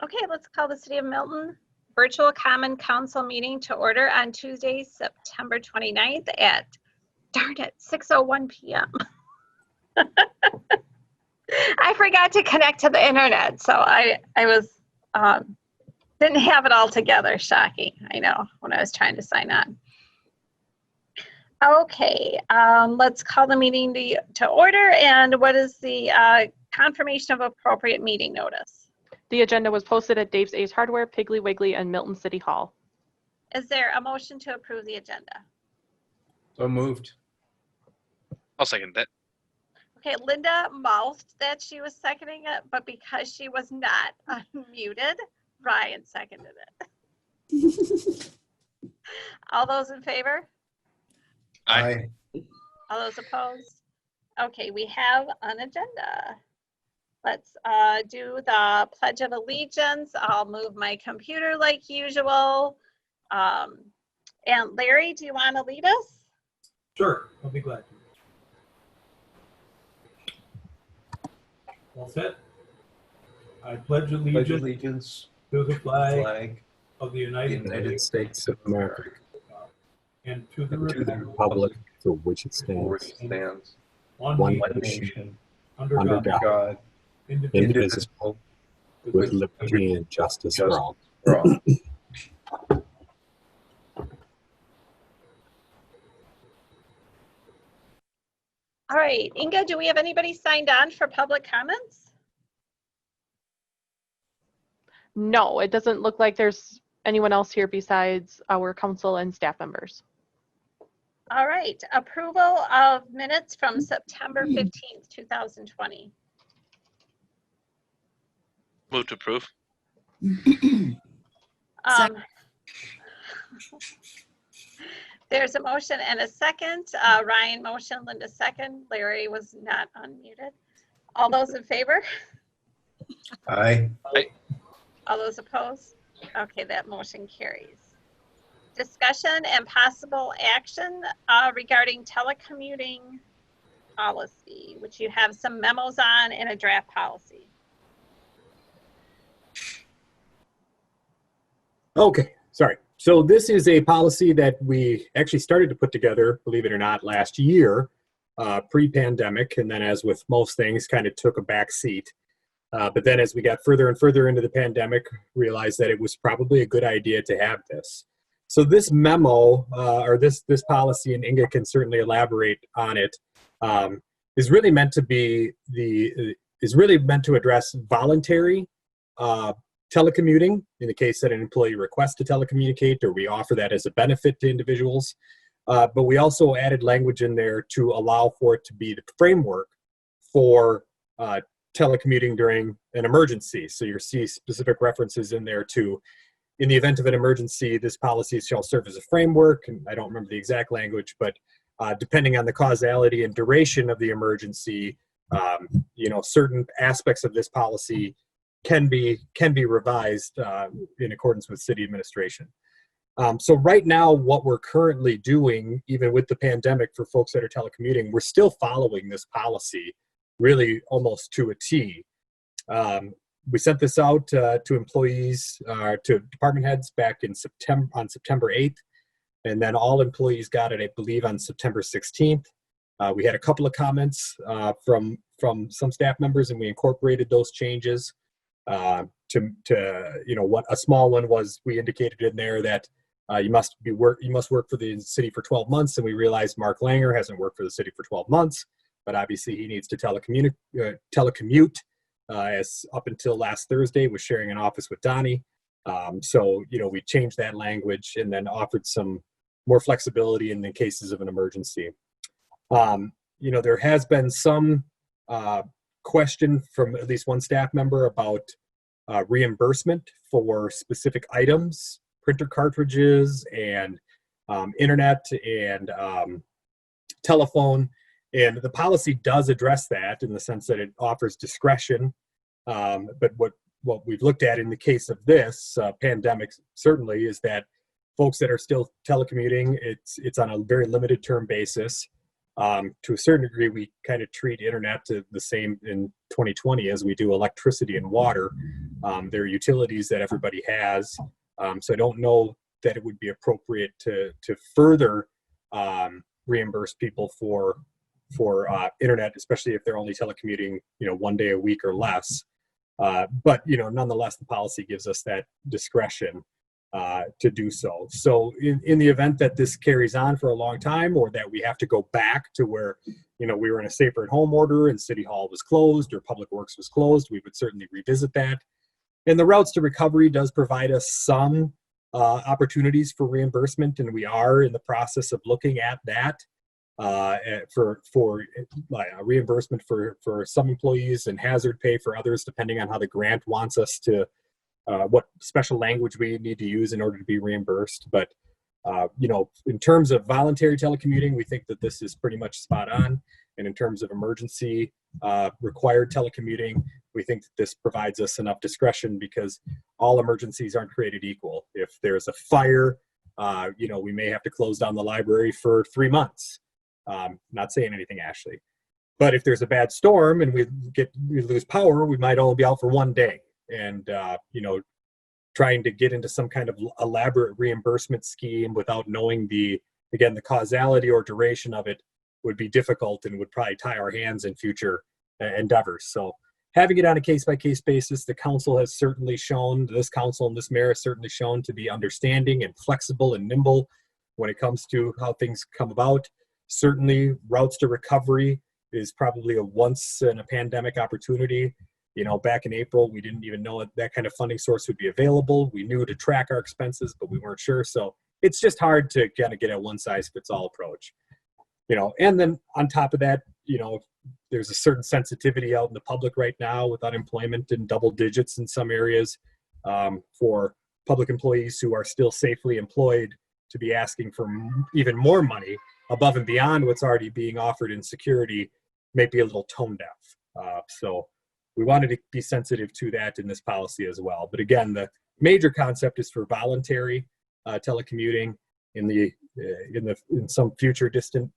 Okay, let's call the City of Milton Virtual Common Council meeting to order on Tuesday, September 29th at, darn it, 6:01 p.m. I forgot to connect to the internet, so I was didn't have it all together. Shocking, I know, when I was trying to sign on. Okay, let's call the meeting to order. And what is the confirmation of appropriate meeting notice? The agenda was posted at Dave's Ace Hardware, Piggly Wiggly, and Milton City Hall. Is there a motion to approve the agenda? So moved. I'll second that. Okay, Linda mouthed that she was seconding it, but because she was not unmuted, Ryan seconded it. All those in favor? Aye. All those opposed? Okay, we have an agenda. Let's do the Pledge of Allegiance. I'll move my computer like usual. And Larry, do you want to lead us? Sure, I'll be glad to. All set? I pledge allegiance to the flag of the United States of America and to the republic for which it stands, one nation, under under God, God, indivisible, with liberty and justice for all. All right, Inga, do we have anybody signed on for public comments? No, it doesn't look like there's anyone else here besides our council and staff members. All right, approval of minutes from September 15th, 2020. Move to approve. There's a motion and a second. Ryan motion, Linda second. Larry was not unmuted. All those in favor? Aye. All those opposed? Okay, that motion carries. Discussion and possible action regarding telecommuting policy, which you have some memos on and a draft policy. Okay, sorry. So this is a policy that we actually started to put together, believe it or not, last year, pre-pandemic, and then as with most things, kind of took a back seat. But then as we got further and further into the pandemic, realized that it was probably a good idea to have this. So this memo, or this policy, and Inga can certainly elaborate on it, is really meant to address voluntary telecommuting in the case that an employee requests to telecommunicate, or we offer that as a benefit to individuals. But we also added language in there to allow for it to be the framework for telecommuting during an emergency. So you'll see specific references in there to, in the event of an emergency, this policy shall serve as a framework, and I don't remember the exact language, but depending on the causality and duration of the emergency, certain aspects of this policy can be revised in accordance with city administration. So right now, what we're currently doing, even with the pandemic, for folks that are telecommuting, we're still following this policy really almost to a T. We sent this out to employees, to department heads back in on September 8th, and then all employees got it, I believe, on September 16th. We had a couple of comments from some staff members, and we incorporated those changes. What a small one was, we indicated in there that you must work for the city for 12 months, and we realized Mark Langer hasn't worked for the city for 12 months, but obviously he needs to telecommute. As up until last Thursday, was sharing an office with Donnie. So we changed that language and then offered some more flexibility in the cases of an emergency. There has been some question from at least one staff member about reimbursement for specific items, printer cartridges and internet and telephone. And the policy does address that in the sense that it offers discretion. But what we've looked at in the case of this pandemic certainly is that folks that are still telecommuting, it's on a very limited term basis. To a certain degree, we kind of treat internet the same in 2020 as we do electricity and water. There are utilities that everybody has. So I don't know that it would be appropriate to further reimburse people for internet, especially if they're only telecommuting, 1 day a week or less. But nonetheless, the policy gives us that discretion to do so. So in the event that this carries on for a long time, or that we have to go back to where we were in a safer at home order and City Hall was closed or Public Works was closed, we would certainly revisit that. And the routes to recovery does provide us some opportunities for reimbursement, and we are in the process of looking at that for reimbursement for some employees and hazard pay for others, depending on how the grant wants us to, what special language we need to use in order to be reimbursed. But in terms of voluntary telecommuting, we think that this is pretty much spot on. And in terms of emergency required telecommuting, we think that this provides us enough discretion, because all emergencies aren't created equal. If there's a fire, we may have to close down the library for 3 months. Not saying anything, Ashley. But if there's a bad storm and we lose power, we might only be out for 1 day. And, trying to get into some kind of elaborate reimbursement scheme without knowing the causality or duration of it would be difficult and would probably tie our hands in future endeavors. So having it on a case-by-case basis, this council and this mayor has certainly shown to be understanding and flexible and nimble when it comes to how things come about. Certainly, routes to recovery is probably a once in a pandemic opportunity. Back in April, we didn't even know that kind of funding source would be available. We knew to track our expenses, but we weren't sure. So it's just hard to kind of get a one-size-fits-all approach. And then on top of that, there's a certain sensitivity out in the public right now with unemployment in double digits in some areas, for public employees who are still safely employed to be asking for even more money above and beyond what's already being offered in security may be a little tone deaf. So we wanted to be sensitive to that in this policy as well. But again, the major concept is for voluntary telecommuting in some future distant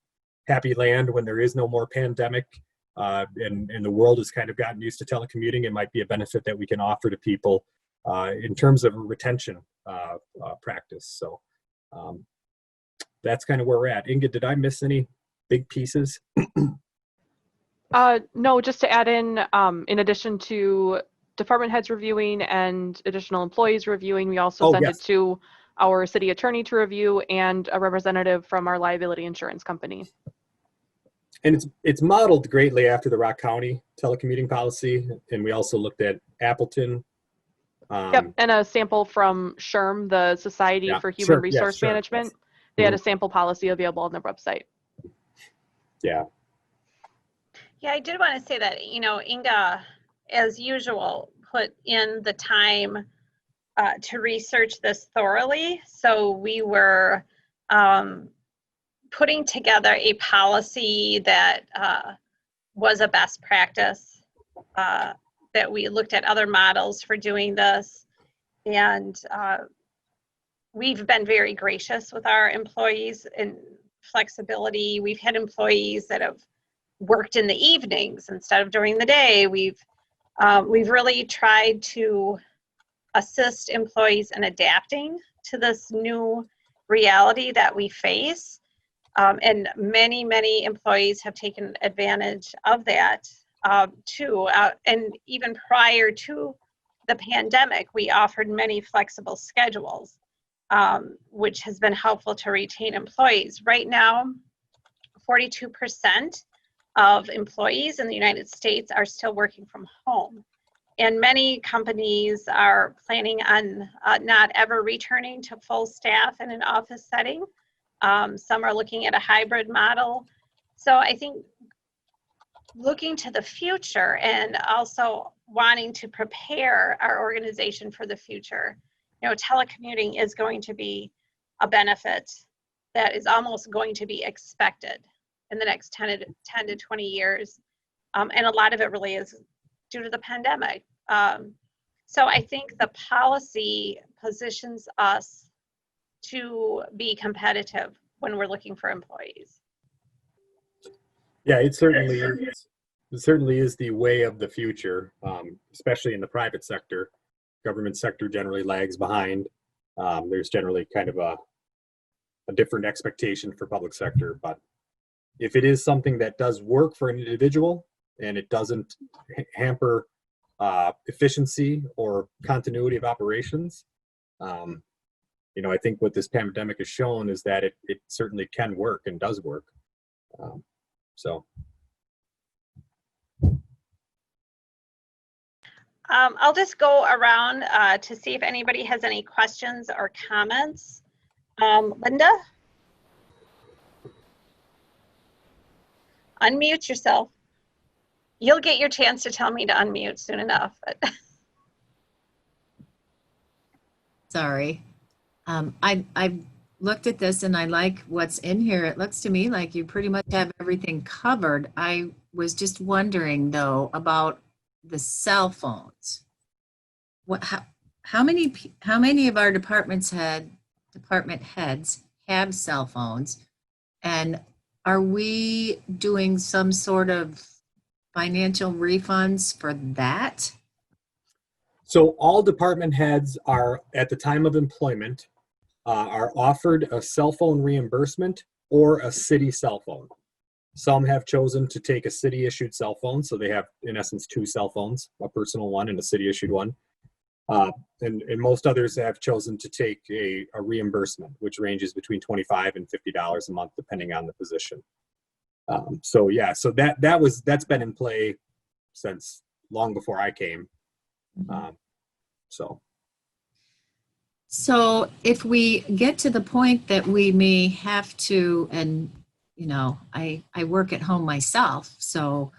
happy land when there is no more pandemic, and the world has kind of gotten used to telecommuting. It might be a benefit that we can offer to people in terms of a retention practice. So that's kind of where we're at. Inga, did I miss any big pieces? No, just to add in addition to department heads reviewing and additional employees reviewing, we also send it to our city attorney to review and a representative from our liability insurance company. And it's modeled greatly after the Rock County telecommuting policy. And we also looked at Appleton. Yep, and a sample from SHRM, the Society for Human Resource Management. Yes. They had a sample policy available on their website. Yeah. Yeah, I did want to say that, Inga, as usual, put in the time to research this thoroughly. So we were putting together a policy that was a best practice, that we looked at other models for doing this. And we've been very gracious with our employees in flexibility. We've had employees that have worked in the evenings instead of during the day. We've really tried to assist employees in adapting to this new reality that we face. And many employees have taken advantage of that too. And even prior to the pandemic, we offered many flexible schedules, which has been helpful to retain employees. Right now, 42% of employees in the United States are still working from home. And many companies are planning on not ever returning to full staff in an office setting. Some are looking at a hybrid model. So I think looking to the future and also wanting to prepare our organization for the future, telecommuting is going to be a benefit that is almost going to be expected in the next 10 to 20 years. And a lot of it really is due to the pandemic. So I think the policy positions us to be competitive when we're looking for employees. Yeah, it certainly is the way of the future, especially in the private sector. Government sector generally lags behind. There's generally kind of a different expectation for public sector, but if it is something that does work for an individual and it doesn't hamper efficiency or continuity of operations, I think what this pandemic has shown is that it certainly can work and does work. So. I'll just go around to see if anybody has any questions or comments. Linda? Unmute yourself. You'll get your chance to tell me to unmute soon enough. Sorry. I've looked at this and I like what's in here. It looks to me like you pretty much have everything covered. I was just wondering though about the cell phones. How many of our department heads have cell phones, and are we doing some sort of financial refunds for that? So all department heads are, at the time of employment, are offered a cell phone reimbursement or a city cell phone. Some have chosen to take a city-issued cell phone, so they have, in essence, 2 cell phones, a personal one and a city-issued one. And most others have chosen to take a reimbursement, which ranges between $25 and $50 a month, depending on the position. So that's been in play since long before I came. So if we get to the point that we may have to, and I work at home myself, so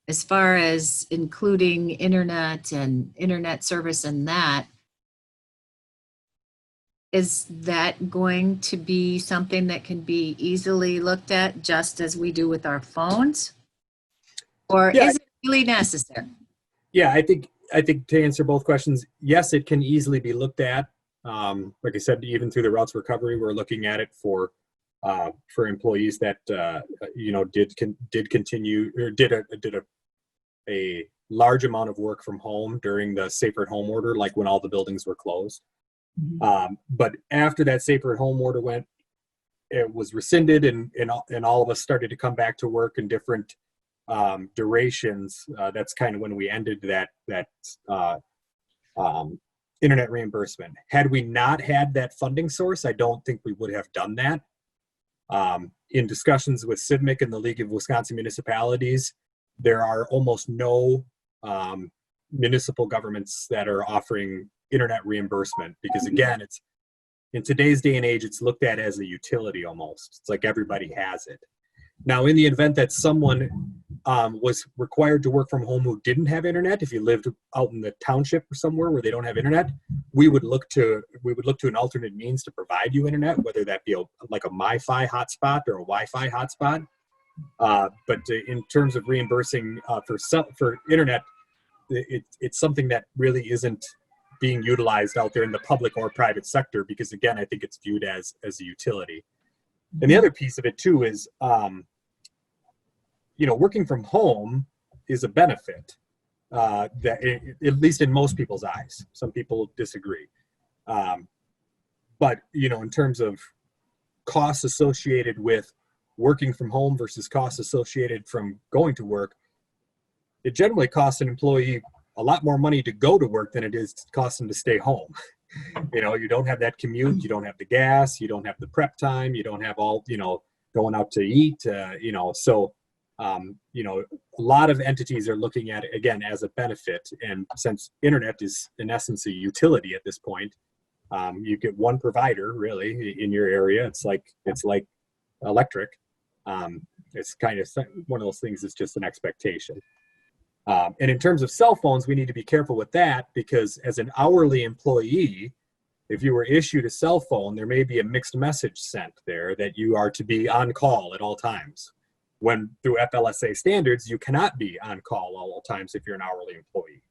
as far as including internet and internet service and that, is that going to be something that can be easily looked at just as we do with our phones? Or is it really necessary? Yeah, I think to answer both questions, yes, it can easily be looked at. Like I said, even through the routes recovery, we're looking at it for employees that did continue or did a large amount of work from home during the safer at home order, like when all the buildings were closed. But after that safer at home order it was rescinded, and all of us started to come back to work in different durations. That's kind of when we ended that internet reimbursement. Had we not had that funding source, I don't think we would have done that. In discussions with CIVMIC and the League of Wisconsin Municipalities, there are almost no municipal governments that are offering internet reimbursement, because again, it's in today's day and age, it's looked at as a utility almost. It's like everybody has it. Now, in the event that someone was required to work from home who didn't have internet, if you lived out in the township or somewhere where they don't have internet, we would look to an alternate means to provide you internet, whether that be like a MiFi hotspot or a Wi-Fi hotspot. But in terms of reimbursing for internet, it's something that really isn't being utilized out there in the public or private sector, because again, I think it's viewed as a utility. And the other piece of it too is, working from home is a benefit, that at least in most people's eyes. Some people disagree. But, in terms of costs associated with working from home versus costs associated from going to work, it generally costs an employee a lot more money to go to work than it is to cost them to stay home. You don't have that commute, you don't have the gas, you don't have the prep time, you don't have all, going out to eat, so a lot of entities are looking at it again as a benefit. And since internet is in essence a utility at this point, you get one provider really in your area. It's like electric. It's kind of one of those things. It's just an expectation. And in terms of cell phones, we need to be careful with that, because as an hourly employee, if you were issued a cell phone, there may be a mixed message sent there that you are to be on call at all times. When through FLSA standards, you cannot be on call all times if you're an hourly employee.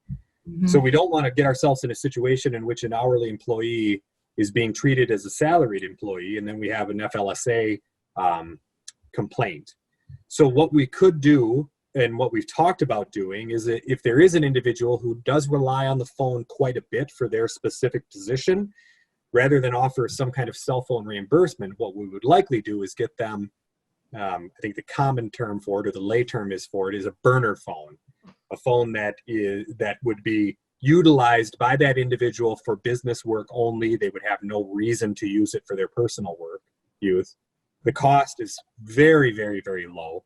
So we don't want to get ourselves in a situation in which an hourly employee is being treated as a salaried employee, and then we have an FLSA complaint. So what we could do and what we've talked about doing is that if there is an individual who does rely on the phone quite a bit for their specific position, rather than offer some kind of cell phone reimbursement, what we would likely do is get them, I think the common term for it, or the lay term is for it, is a burner phone. A phone that would be utilized by that individual for business work only. They would have no reason to use it for their personal work use. The cost is very, very, very low,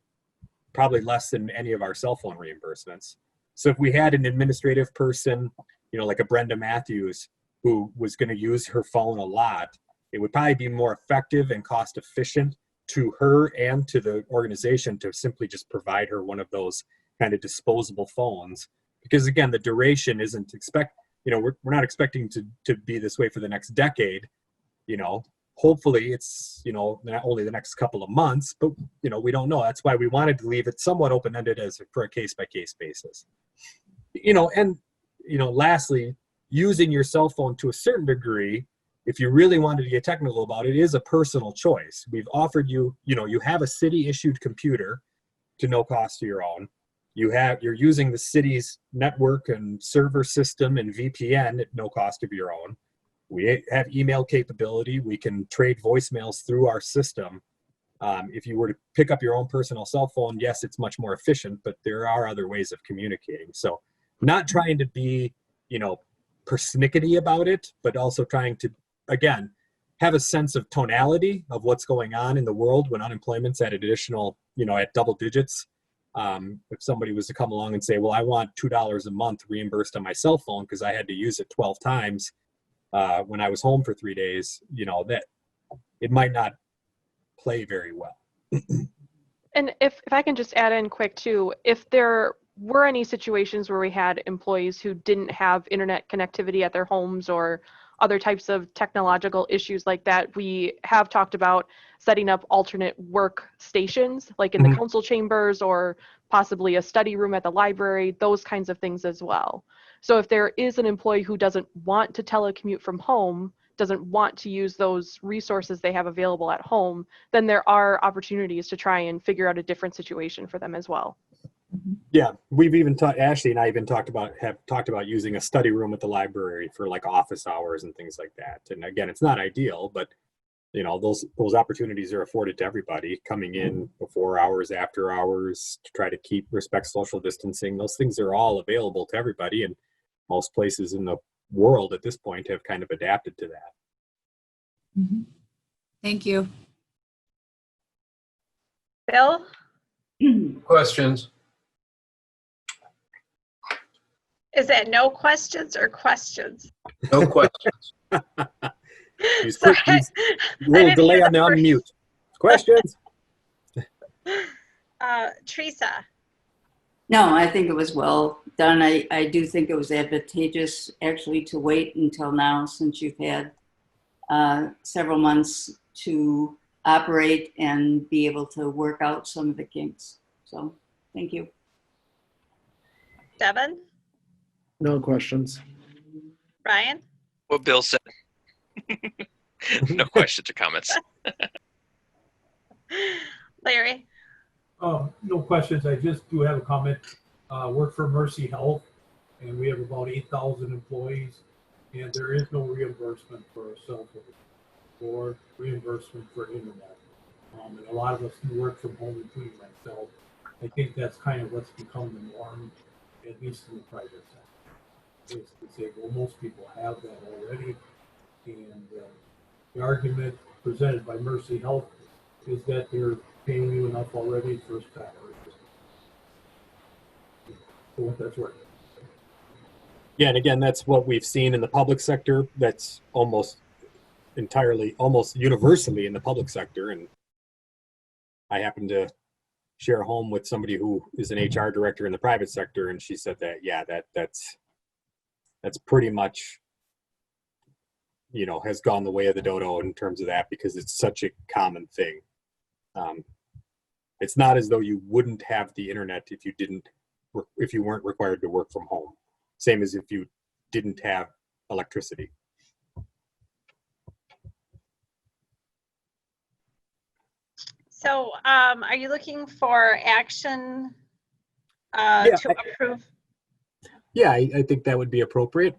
probably less than any of our cell phone reimbursements. So if we had an administrative person, you know, like a Brenda Matthews, who was going to use her phone a lot, it would probably be more effective and cost efficient to her and to the organization to simply just provide her one of those kind of disposable phones. Because again, the duration isn't we're not expecting to be this way for the next decade. You know, hopefully it's, you know, not only the next couple of months, but, you know, we don't know. That's why we wanted to leave it somewhat open-ended for a case-by-case basis. You know, and, you know, lastly, using your cell phone to a certain degree, if you really wanted to get technical about it, is a personal choice. We've offered you, you know, you have a city-issued computer to no cost of your own. You're using the city's network and server system and VPN at no cost of your own. We have email capability. We can trade voicemails through our system. If you were to pick up your own personal cell phone, yes, it's much more efficient, but there are other ways of communicating. So not trying to be, you know, persnickety about it, but also trying to, again, have a sense of tonality of what's going on in the world when unemployment's at additional, you know, at double digits. If somebody was to come along and say, well, I want $2 a month reimbursed on my cell phone because I had to use it 12 times when I was home for 3 days, you know, that it might not play very well. And if I can just add in quick too, if there were any situations where we had employees who didn't have internet connectivity at their homes or other types of technological issues like that, we have talked about setting up alternate work stations, like in the council chambers or possibly a study room at the library, those kinds of things as well. So if there is an employee who doesn't want to telecommute from home, doesn't want to use those resources they have available at home, then there are opportunities to try and figure out a different situation for them as well. Yeah, we've even Ashley and I even have talked about using a study room at the library for like office hours and things like that. And again, it's not ideal, but you know, those opportunities are afforded to everybody coming in before hours, after hours, to try to respect social distancing. Those things are all available to everybody, and most places in the world at this point have kind of adapted to that. Mm-hmm. Thank you. Bill? Questions? Is that no questions or questions? No questions. He's Sorry. quick. He's a little delay on the unmute. Questions? Teresa? No, I think it was well done. I do think it was advantageous actually to wait until now, since you've had several months to operate and be able to work out some of the kinks. So thank you. Devin? No questions. Ryan? What Bill said. No questions or comments. Larry? No questions. I just do have a comment. Work for Mercy Health, and we have about 8,000 employees, and there is no reimbursement for cell phone or reimbursement for internet. And a lot of us can work from home, including myself. I think that's kind of what's become the norm, at least in the private sector. Basically say, well, most people have that already, and the argument presented by Mercy Health is that they're paying you enough already first time. So that's right. Yeah, and again, that's what we've seen in the public sector. That's almost universally in the public sector. And I happen to share a home with somebody who is an HR director in the private sector, and she said that, yeah, that's pretty much, you know, has gone the way of the dodo in terms of that, because it's such a common thing. It's not as though you wouldn't have the internet if you weren't required to work from home. Same as if you didn't have electricity. So are you looking for action to approve? Yeah, I think that would be appropriate.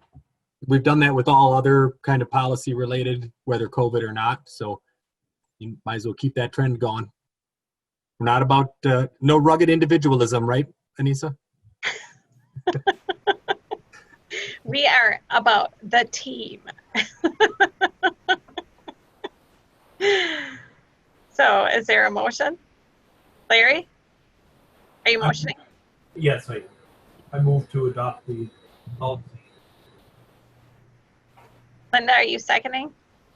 We've done that with all other kind of policy related, whether COVID or not. So you might as well keep that trend going. We're not about no rugged individualism, right, Anissa? We are about the team. So is there a motion? Larry, are you motioning? Yes, I move to adopt the policy. Linda, are you seconding?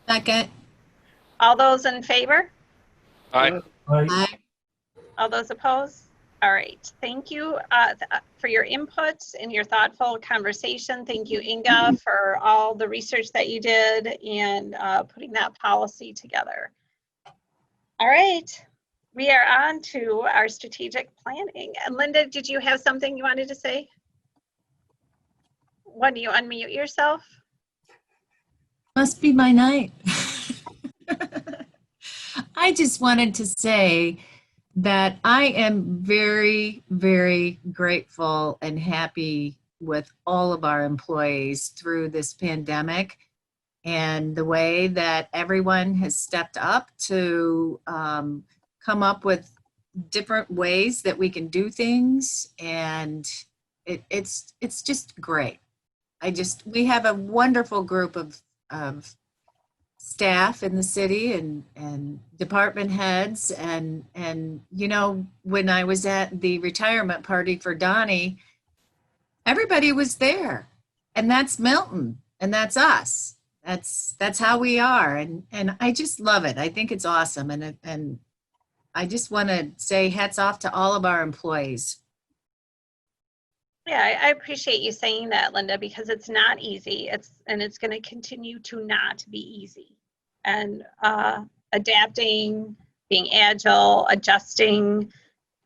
Second. All those in favor? Aye. Aye. All those opposed? All right. Thank you for your input and your thoughtful conversation. Thank you, Inga, for all the research that you did and putting that policy together. All right. We are on to our strategic planning. And Linda, did you have something you wanted to say? When do you unmute yourself? Must be my night. I just wanted to say that I am very, very grateful and happy with all of our employees through this pandemic and the way that everyone has stepped up to come up with different ways that we can do things. And it's just great. We have a wonderful group of staff in the city and department heads and you know, when I was at the retirement party for Donnie, everybody was there, and that's Milton, and that's us. That's how we are, and I just love it. I think it's awesome, and I just want to say hats off to all of our employees. Yeah, I appreciate you saying that, Linda, because it's not easy. It's going to continue to not be easy. And adapting, being agile, adjusting,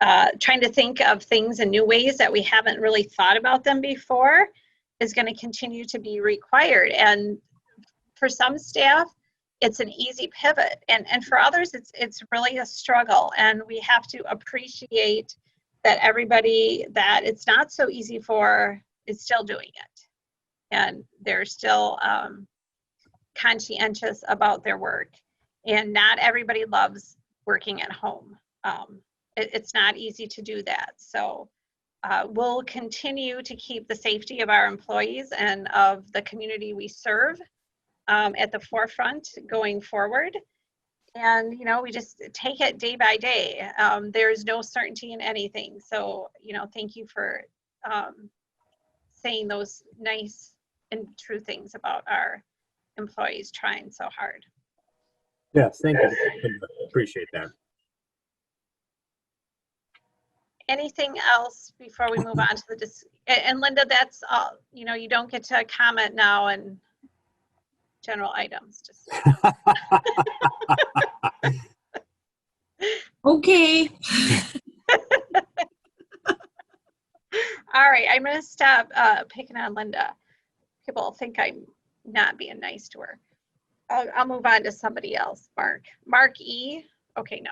trying to think of things in new ways that we haven't really thought about them before is going to continue to be required. And for some staff, it's an easy pivot. And for others, it's really a struggle. And we have to appreciate that everybody that it's not so easy for is still doing it. And they're still conscientious about their work. And not everybody loves working at home. It's not easy to do that. So we'll continue to keep the safety of our employees and of the community we serve at the forefront going forward. And, you know, we just take it day by day. There's no certainty in anything. So, you know, thank you for saying those nice and true things about our employees trying so hard. Yes, thank you. Appreciate that. Anything else before we move on to the and Linda, that's all, you know, you don't get to comment now and general items. Just Okay. all right, I'm going to stop picking on Linda. People think I'm not being nice to her. I'll move on to somebody else. Mark E. Okay, no.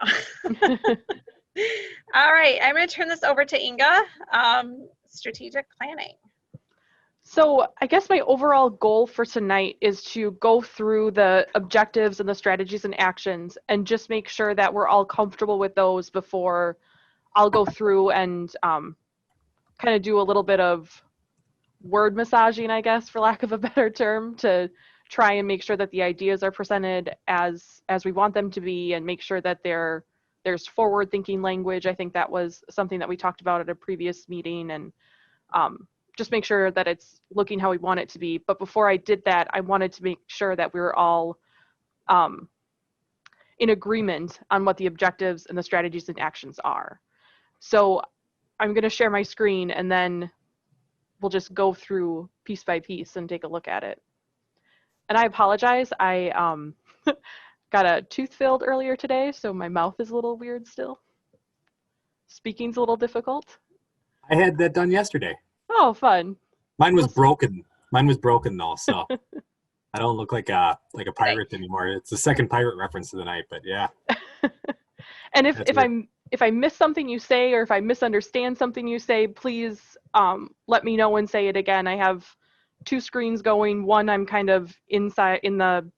All right, I'm going to turn this over to Inga. Strategic planning. So I guess my overall goal for tonight is to go through the objectives and the strategies and actions and just make sure that we're all comfortable with those before I'll go through and kind of do a little bit of word massaging, I guess, for lack of a better term, to try and make sure that the ideas are presented as we want them to be and make sure that there's forward-thinking language. I think that was something that we talked about at a previous meeting, and just make sure that it's looking how we want it to be. But before I did that, I wanted to make sure that we were all in agreement on what the objectives and the strategies and actions are. So I'm going to share my screen and then we'll just go through piece by piece and take a look at it. And I apologize, I got a tooth filled earlier today, so my mouth is a little weird still. Speaking's a little difficult. I had that done yesterday. Oh, fun. Mine was broken. Mine was broken though, so I don't look like a pirate anymore. It's the second pirate reference of the night, but yeah. And if if I miss something you say, or if I misunderstand something you say, please let me know and say it again. I have 2 screens going. One, I'm kind of inside in the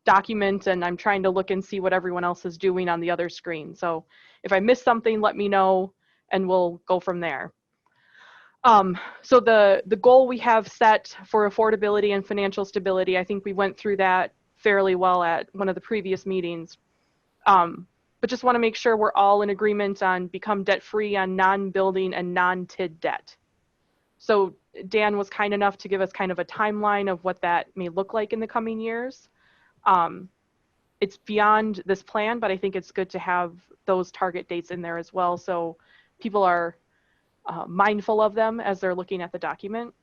document and I'm trying to look and see what everyone else is doing on the other screen. So if I miss something, let me know and we'll go from there. So the goal we have set for affordability and financial stability, I think we went through that fairly well at one of the previous meetings. But just want to make sure we're all in agreement on become debt-free on non-building and non-TID debt. So Dan was kind enough to give us kind of a timeline of what that may look like in the coming years. It's beyond this plan, but I think it's good to have those target dates in there as well, so people are mindful of them as they're looking at the document.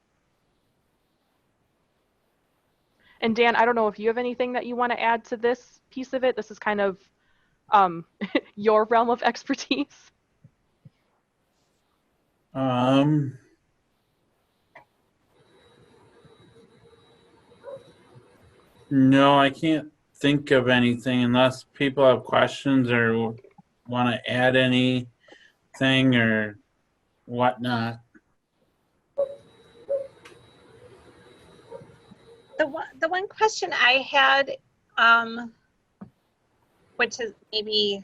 And Dan, I don't know if you have anything that you want to add to this piece of it. This is kind of your realm of expertise. No, I can't think of anything unless people have questions or want to add anything or whatnot. The one question I had, which is maybe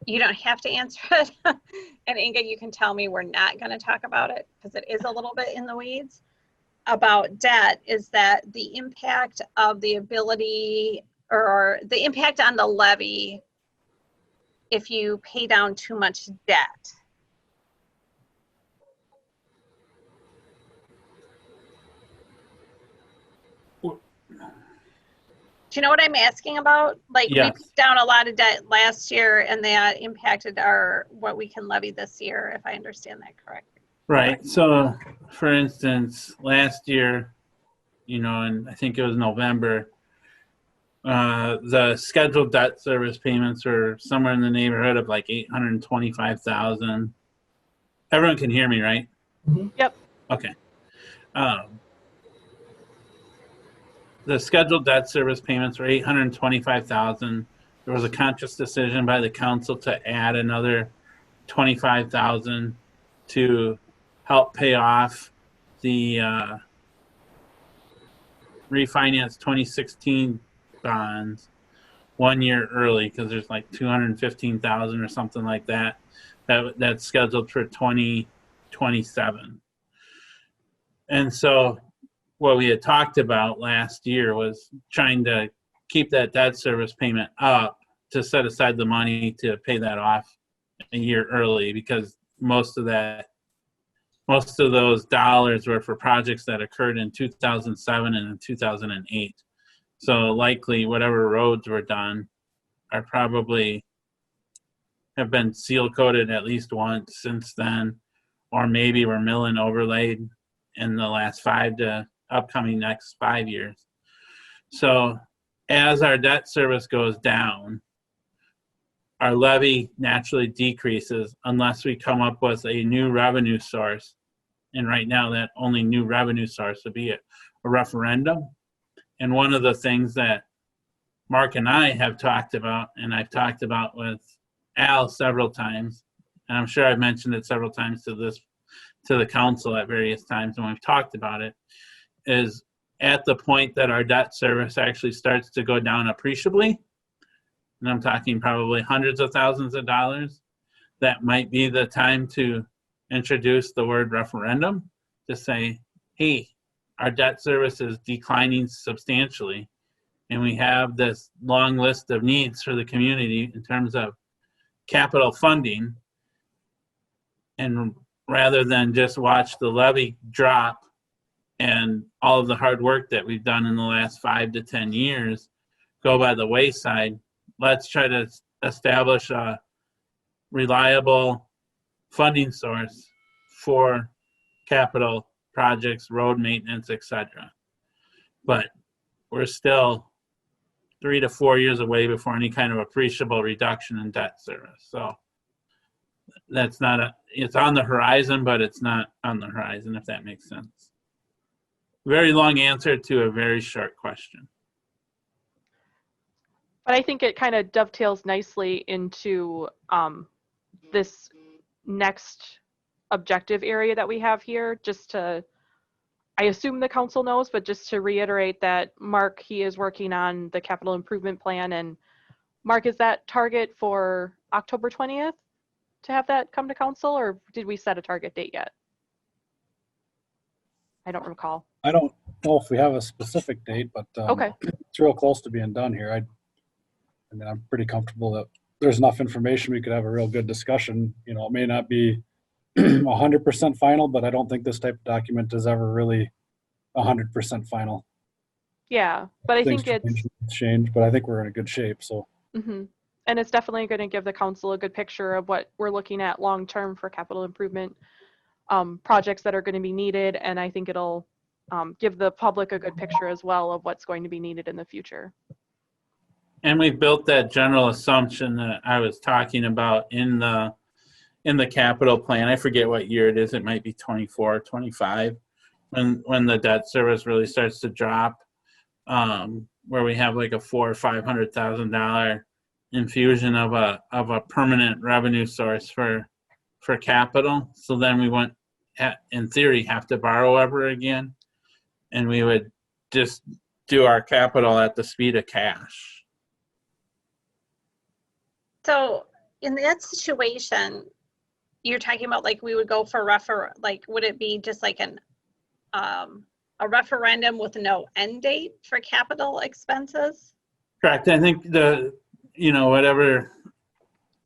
you don't have to answer it, and Inga, you can tell me we're not going to talk about it because it is a little bit in the weeds, about debt, is that the impact of the ability or the impact on the levy if you pay down too much debt. Do you know what I'm asking about? Like, Yeah. we put down a lot of debt last year and that impacted what we can levy this year, if I understand that correctly. Right. So, for instance, last year, and I think it was November, the scheduled debt service payments were somewhere in the neighborhood of like $825,000. Everyone can hear me, right? Mhm. Yep. Okay. The scheduled debt service payments were $825,000. There was a conscious decision by the council to add another $25,000 to help pay off the refinance 2016 bonds 1 year early, because there's like 215,000 or something like that's scheduled for 2027. And so what we had talked about last year was trying to keep that debt service payment up to set aside the money to pay that off a year early, because most of those dollars were for projects that occurred in 2007 and in 2008. So likely whatever roads were done are probably have been seal coated at least once since then, or maybe were mill and overlaid in the last upcoming next 5 years. So as our debt service goes down, our levy naturally decreases unless we come up with a new revenue source. And right now that only new revenue source would be a referendum. And one of the things that Mark and I have talked about, and I've talked about with Al several times, and I'm sure I've mentioned it several times to the council at various times when we've talked about it, is at the point that our debt service actually starts to go down appreciably, and I'm talking probably hundreds of thousands of dollars, that might be the time to introduce the word referendum to say, hey, our debt service is declining substantially, and we have this long list of needs for the community in terms of capital funding, and rather than just watch the levy drop and all of the hard work that we've done in the last 5 to 10 years go by the wayside, let's try to establish a reliable funding source for capital projects, road maintenance, etc. But we're still 3 to 4 years away before any kind of appreciable reduction in debt service. So that's it's on the horizon, but it's not on the horizon, if that makes sense. Very long answer to a very short question. But I think it kind of dovetails nicely into this next objective area that we have here, just to, I assume the council knows, but just to reiterate that Mark, he is working on the capital improvement plan. And Mark, is that target for October 20th to have that come to council, or did we set a target date yet? I don't recall. I don't know if we have a specific date, but Okay. it's real close to being done here. I mean, I'm pretty comfortable that there's enough information. We could have a real good discussion. You know, it may not be 100% final, but I don't think this type of document is ever really 100% final. Yeah, but I think it's change, but I think we're in a good shape. So. Mm-hmm. And it's definitely going to give the council a good picture of what we're looking at long term for capital improvement projects that are going to be needed. And I think it'll give the public a good picture as well of what's going to be needed in the future. And we built that general assumption that I was talking about in the capital plan. I forget what year it is. It might be 24, 25, when the debt service really starts to drop, where we have like a $400,000 or $500,000 infusion of a permanent revenue source for capital. So then we wouldn't, in theory, have to borrow ever again, and we would just do our capital at the speed of cash. So in that situation, you're talking about like we would go for like would it be just like a referendum with no end date for capital expenses? Correct. I think whatever,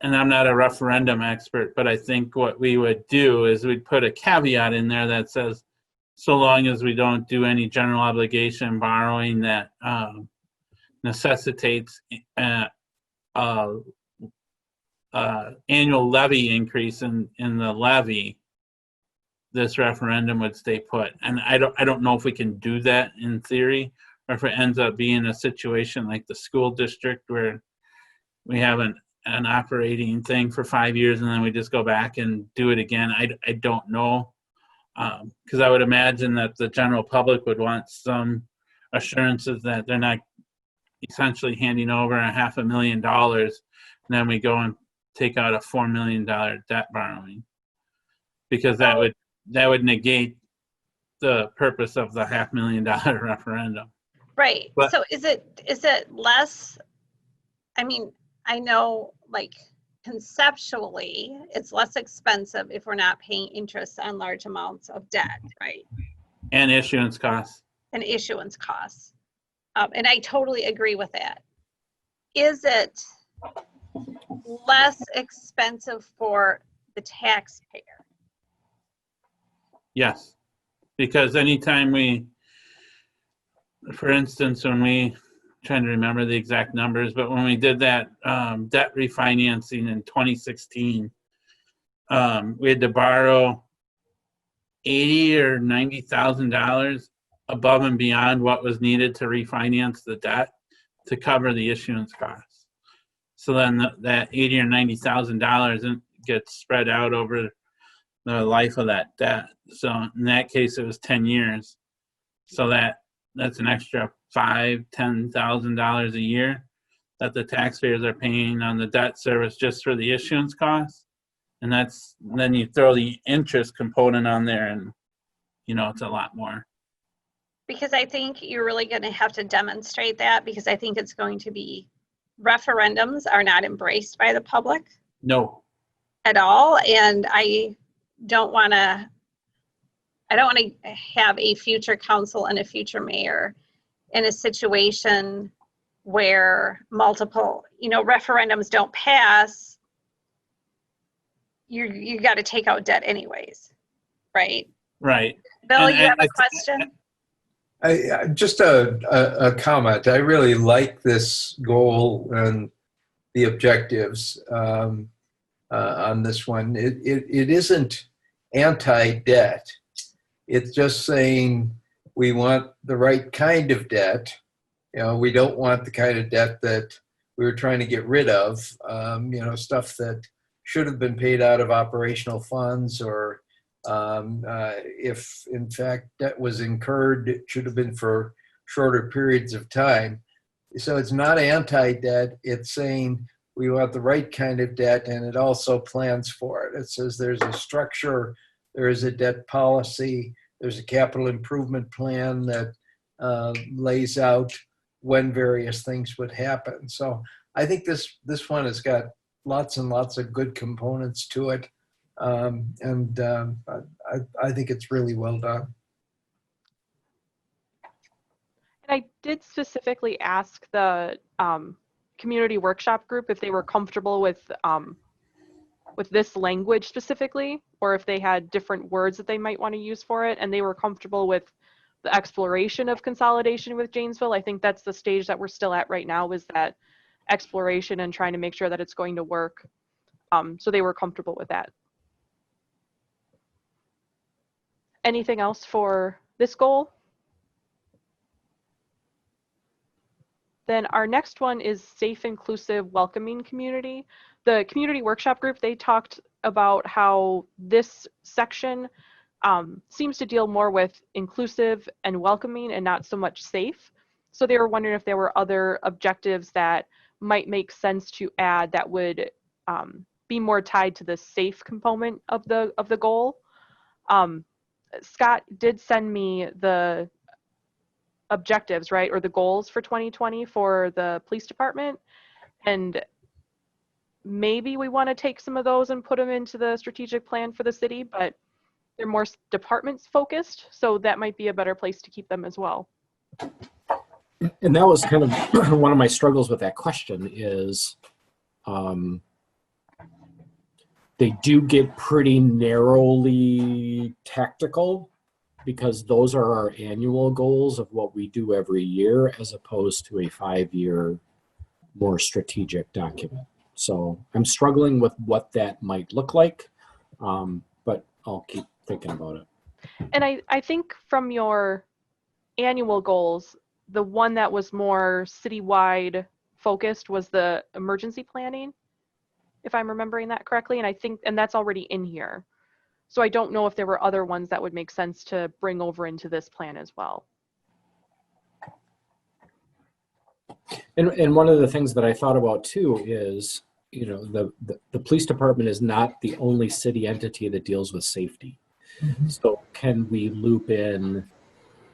and I'm not a referendum expert, but I think what we would do is we'd put a caveat in there that says, so long as we don't do any general obligation borrowing that necessitates annual levy increase in the levy, this referendum would stay put. And I don't know if we can do that in theory, or if it ends up being a situation like the school district where we have an operating thing for 5 years and then we just go back and do it again. I don't know, because I would imagine that the general public would want some assurances that they're not essentially handing over $500,000 and then we go and take out a $4 million debt borrowing, because that would negate the purpose of the $500,000 referendum. Right. But, so is it less? I mean, I know like conceptually it's less expensive if we're not paying interest on large amounts of debt, right? And issuance costs. And issuance costs. And I totally agree with that. Is it less expensive for the taxpayer? Yes, because anytime for instance, trying to remember the exact numbers, but when we did that debt refinancing in 2016, we had to borrow $80,000 or $90,000 above and beyond what was needed to refinance the debt to cover the issuance costs. So then that $80,000 or $90,000 gets spread out over the life of that debt. So in that case, it was 10 years. So that's an extra $5,000-$10,000 a year that the taxpayers are paying on the debt service just for the issuance costs. And then you throw the interest component on there and, it's a lot more. Because I think you're really going to have to demonstrate that, because I think it's going to be, referendums are not embraced by the public. No. At all. And I don't want to have a future council and a future mayor in a situation where multiple, referendums don't pass. You got to take out debt anyways, right? Right. Bill, you have a question? Just a comment. I really like this goal and the objectives on this one. It isn't anti-debt. It's just saying we want the right kind of debt. We don't want the kind of debt that we were trying to get rid of, stuff that should have been paid out of operational funds, or if in fact debt was incurred, it should have been for shorter periods of time. So it's not anti-debt. It's saying we want the right kind of debt, and it also plans for it. It says there's a structure, there is a debt policy, there's a capital improvement plan that lays out when various things would happen. So I think this one has got lots and lots of good components to it. I think it's really well done. And I did specifically ask the community workshop group if they were comfortable with this language specifically, or if they had different words that they might want to use for it, and they were comfortable with the exploration of consolidation with Janesville. I think that's the stage that we're still at right now, is that exploration and trying to make sure that it's going to work. So they were comfortable with that. Anything else for this goal? Then our next one is safe, inclusive, welcoming community. The community workshop group, they talked about how this section seems to deal more with inclusive and welcoming and not so much safe. So they were wondering if there were other objectives that might make sense to add that would be more tied to the safe component of the goal. Scott did send me the objectives, right, or the goals for 2020 for the police department, and maybe we want to take some of those and put them into the strategic plan for the city, but they're more departments focused, so that might be a better place to keep them as well. And that was kind of one of my struggles with that question is they do get pretty narrowly tactical, because those are our annual goals of what we do every year, as opposed to a 5-year more strategic document. So I'm struggling with what that might look like, but I'll keep thinking about it. And I think from your annual goals, the one that was more citywide focused was the emergency planning, if I'm remembering that correctly. And that's already in here. So I don't know if there were other ones that would make sense to bring over into this plan as well. And one of the things that I thought about too is, you know, the police department is not the only city entity that deals with safety. Mm-hmm. So can we loop in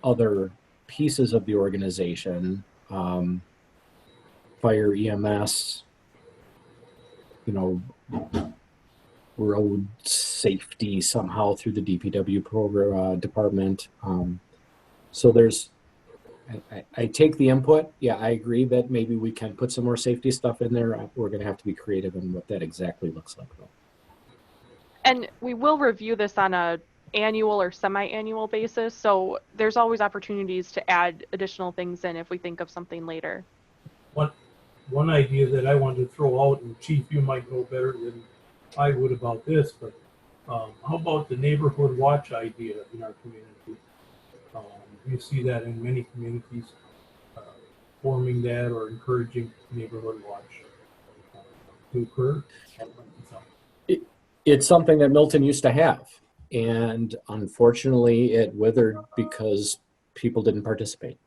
other pieces of the organization, fire, EMS, you know, road safety somehow through the DPW program department. So there's, I take the input. Yeah, I agree that maybe we can put some more safety stuff in there. We're going to have to be creative in what that exactly looks like, though. And we will review this on a annual or semi-annual basis. So there's always opportunities to add additional things in if we think of something later. One idea that I wanted to throw out, and Chief, you might know better than I would about this, but how about the neighborhood watch idea in our community? You see that in many communities, forming that or encouraging neighborhood watch to occur. It's something that Milton used to have, and unfortunately it withered because people didn't participate.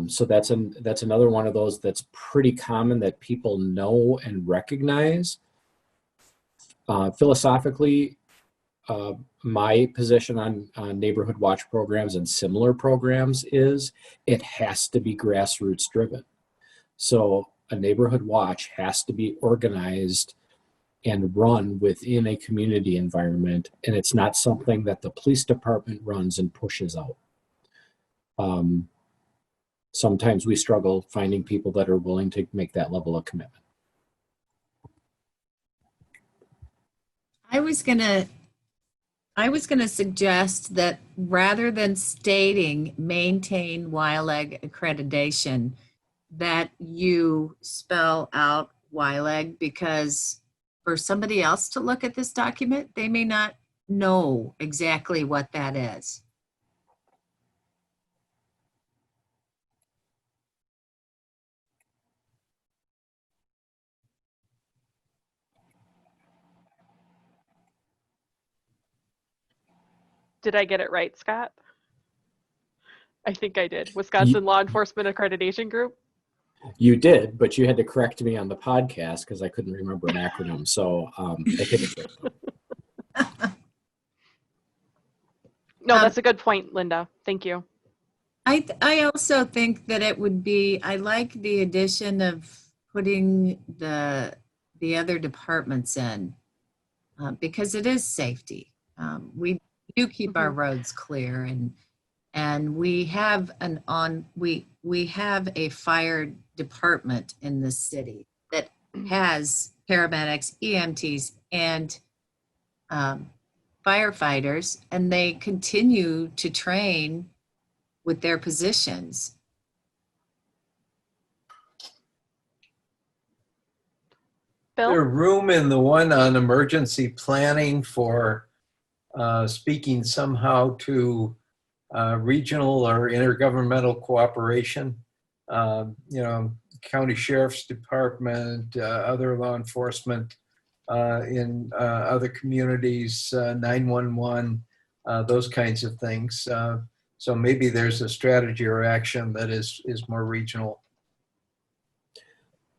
So that's another one of those that's pretty common that people know and recognize. Philosophically, my position on neighborhood watch programs and similar programs is it has to be grassroots driven. So a neighborhood watch has to be organized and run within a community environment, and it's not something that the police department runs and pushes out. Sometimes we struggle finding people that are willing to make that level of commitment. I was gonna suggest that rather than stating maintain WILEG accreditation, that you spell out WILEG, because for somebody else to look at this document, they may not know exactly what that is. Did I get it right, Scott? I think I did. Wisconsin Law Enforcement Accreditation Group? You did, but you had to correct me on the podcast because I couldn't remember an acronym. So I take it back. No, that's a good point, Linda. Thank you. I also think that it would be, I like the addition of putting the other departments in because it is safety. We do keep our roads clear, and we have we have a fire department in this city that has paramedics, EMTs, and firefighters, and they continue to train with their positions. Bill? There room in the one on emergency planning for speaking somehow to regional or intergovernmental cooperation? County Sheriff's Department, other law enforcement in other communities, 911, those kinds of things. So maybe there's a strategy or action that is more regional.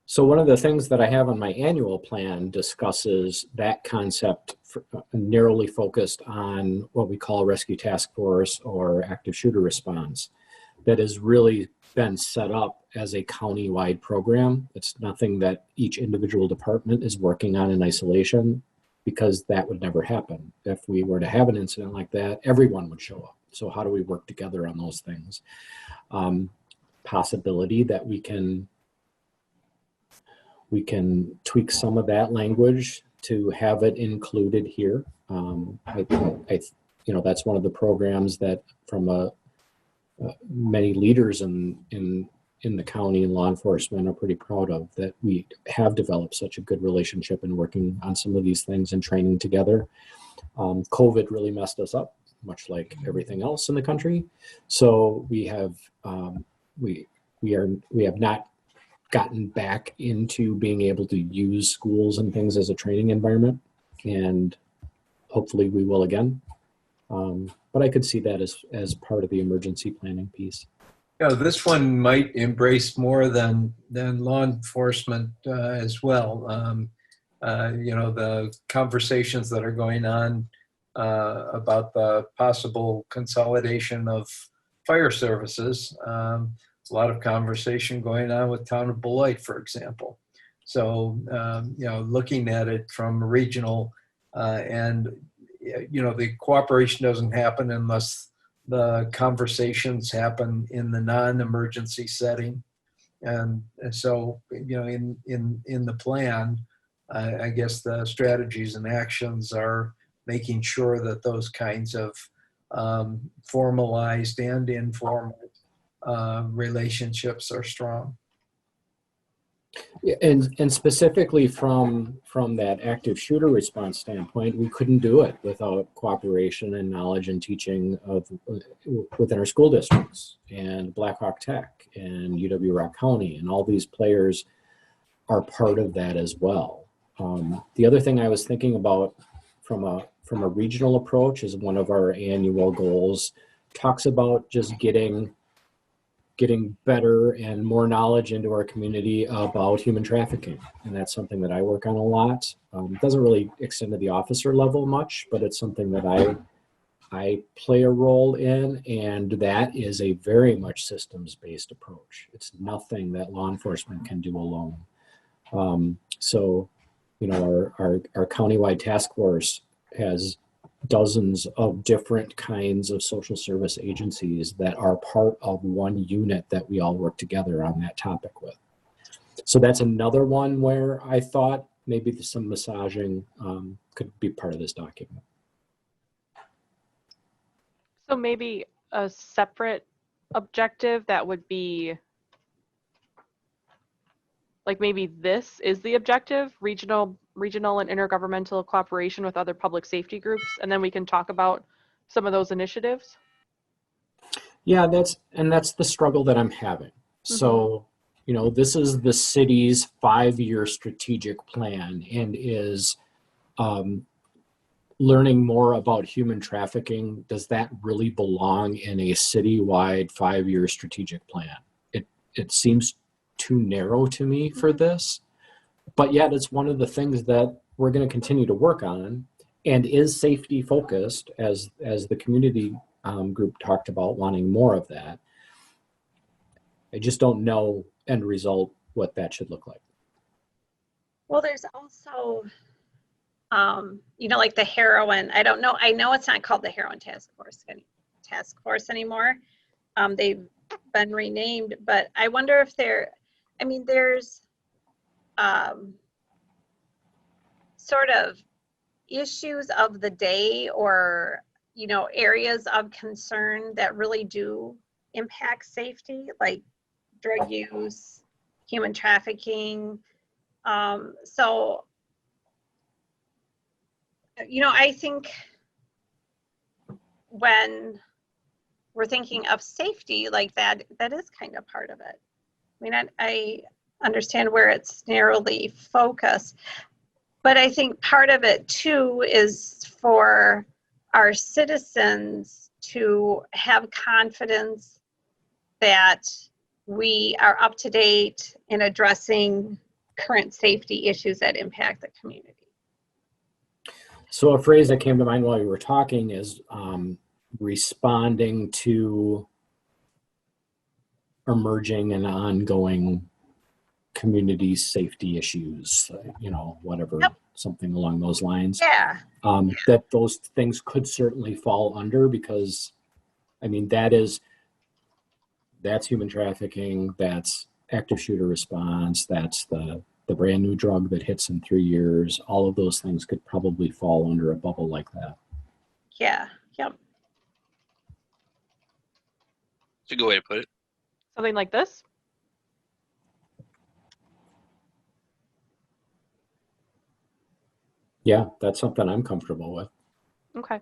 So one of the things that I have on my annual plan discusses that concept narrowly focused on what we call rescue task force or active shooter response that has really been set up as a county-wide program. It's nothing that each individual department is working on in isolation, because that would never happen. If we were to have an incident like that, everyone would show up. So how do we work together on those things? Possibility that we can tweak some of that language to have it included here. That's one of the programs that from many leaders in the county and law enforcement are pretty proud of, that we have developed such a good relationship in working on some of these things and training together. COVID really messed us up, much like everything else in the country. So we have not gotten back into being able to use schools and things as a training environment, and hopefully we will again. But I could see that as part of the emergency planning piece. This one might embrace more than law enforcement as well. The conversations that are going on about the possible consolidation of fire services. A lot of conversation going on with town of Beloit, for example. So, looking at it from regional the cooperation doesn't happen unless the conversations happen in the non-emergency setting. And so, in the plan, I guess the strategies and actions are making sure that those kinds of formalized and informal relationships are strong. Yeah, and specifically from that active shooter response standpoint, we couldn't do it without cooperation and knowledge and teaching within our school districts and Blackhawk Tech and UW-Rock County, and all these players are part of that as well. The other thing I was thinking about from a regional approach is one of our annual goals talks about just getting better and more knowledge into our community about human trafficking. And that's something that I work on a lot. It doesn't really extend to the officer level much, but it's something that I play a role in, and that is a very much systems-based approach. It's nothing that law enforcement can do alone. Our countywide task force has dozens of different kinds of social service agencies that are part of one unit that we all work together on that topic with. So that's another one where I thought maybe some massaging could be part of this document. So maybe a separate objective that would be, like, maybe this is the objective, regional and intergovernmental cooperation with other public safety groups, and then we can talk about some of those initiatives. Yeah, that's the struggle that I'm having. Mm-hmm. So, this is the city's 5-year strategic plan, and is learning more about human trafficking. Does that really belong in a citywide 5-year strategic plan? It seems too narrow to me for this, but yet it's one of the things that we're going to continue to work on and is safety focused as the community group talked about wanting more of that. I just don't know end result what that should look like. Well, there's also, you know, like the heroin. I don't know. I know it's not called the heroin task force anymore. They've been renamed, but I wonder if there's sort of issues of the day, or, you know, areas of concern that really do impact safety, like drug use, human trafficking. So, you know, I think when we're thinking of safety like that, that is kind of part of it. I mean, I understand where it's narrowly focused, but I think part of it too is for our citizens to have confidence that we are up to date in addressing current safety issues that impact the community. So a phrase that came to mind while you were talking is responding to emerging and ongoing community safety issues, you know, whatever, Yep. something along those lines. Yeah. That those things could certainly fall under, because I mean, that's human trafficking, that's active shooter response, that's the brand new drug that hits in 3 years. All of those things could probably fall under a bubble like that. Yeah. Yep. It's a good way to put it. Something like this? Yeah, that's something I'm comfortable with. Okay.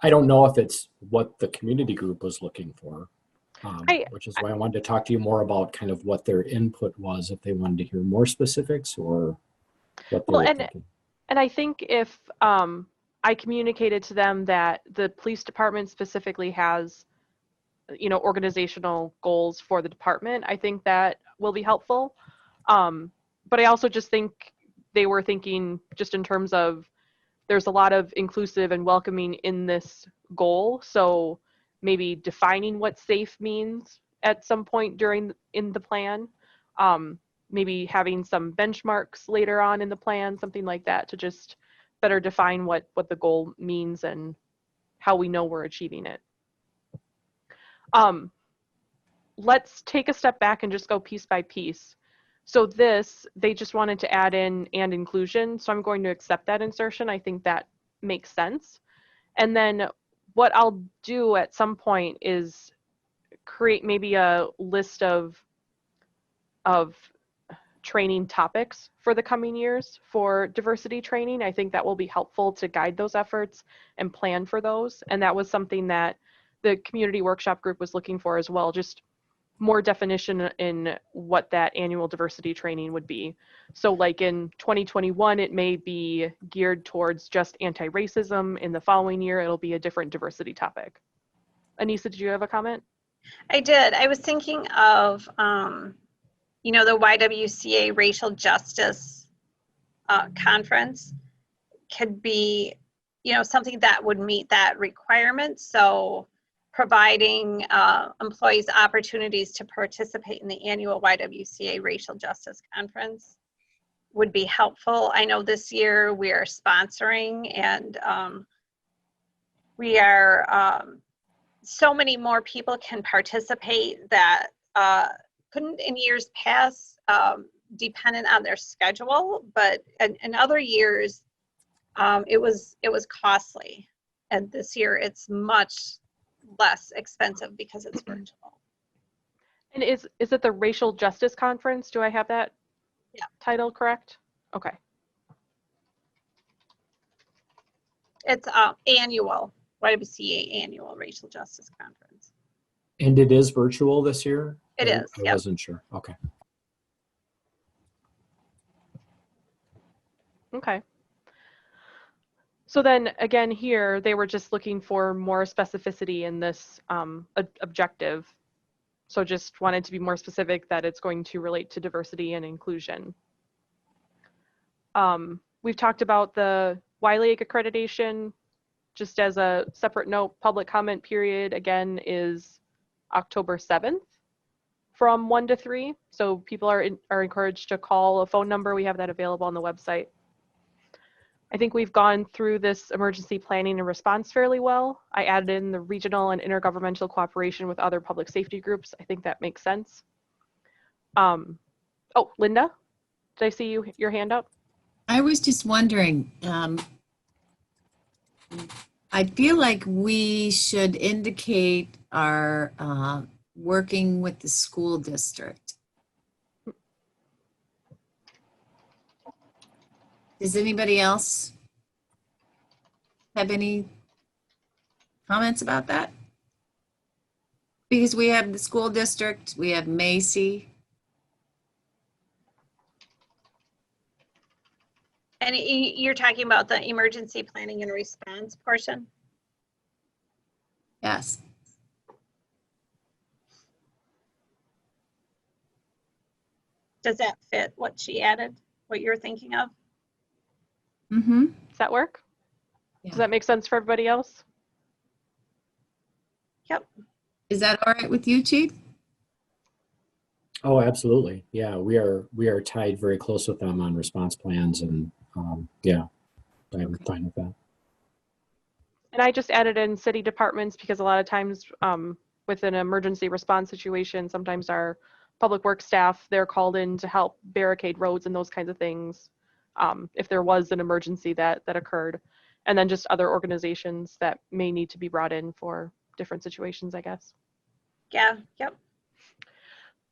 I don't know if it's what the community group was looking for, which is why I wanted to talk to you more about kind of what their input was, if they wanted to hear more specifics or what they were thinking. And I think if I communicated to them that the police department specifically has, you know, organizational goals for the department, I think that will be helpful. But I also just think they were thinking just in terms of there's a lot of inclusive and welcoming in this goal. So maybe defining what safe means at some point in the plan. Maybe having some benchmarks later on in the plan, something like that, to just better define what the goal means and how we know we're achieving it. Let's take a step back and just go piece by piece. So they just wanted to add in and inclusion. So I'm going to accept that insertion. I think that makes sense. And then what I'll do at some point is create maybe a list of training topics for the coming years for diversity training. I think that will be helpful to guide those efforts and plan for those. And that was something that the community workshop group was looking for as well, just more definition in what that annual diversity training would be. So like in 2021, it may be geared towards just anti-racism. In the following year, it'll be a different diversity topic. Anissa, did you have a comment? I did. I was thinking of, you know, the YWCA Racial Justice Conference could be, you know, something that would meet that requirement. So providing employees opportunities to participate in the annual YWCA Racial Justice Conference would be helpful. I know this year we are sponsoring, and we are, so many more people can participate that couldn't in years past, dependent on their schedule, but in other years, it was costly. And this year it's much less expensive because it's virtual. And is it the Racial Justice Conference? Do I have that title correct? Okay. It's annual, YWCA Annual Racial Justice Conference. And it is virtual this year? It is, I wasn't sure. Okay. Okay. So then again here, they were just looking for more specificity in this objective. So just wanted to be more specific that it's going to relate to diversity and inclusion. We've talked about the Y-League accreditation. Just as a separate note, public comment period again is October 7th from 1 to 3. So people are encouraged to call a phone number. We have that available on the website. I think we've gone through this emergency planning and response fairly well. I added in the regional and intergovernmental cooperation with other public safety groups. I think that makes sense. Oh, Linda, did I see your hand up? I was just wondering, I feel like we should indicate our working with the school district. Does anybody else have any comments about that? Because we have the school district, we have Macy. And you're talking about the emergency planning and response portion? Yes. Does that fit what she added, what you're thinking of? Mm-hmm. Does that work? Yeah. Does that make sense for everybody else? Yep. Is that all right with you, Chief? Oh, absolutely. Yeah, we are tied very close with them on response plans, and yeah, I'm fine with that. And I just added in city departments because a lot of times with an emergency response situation, sometimes our public works staff, they're called in to help barricade roads and those kinds of things if there was an emergency that occurred. And then just other organizations that may need to be brought in for different situations, I guess. Yeah, yep.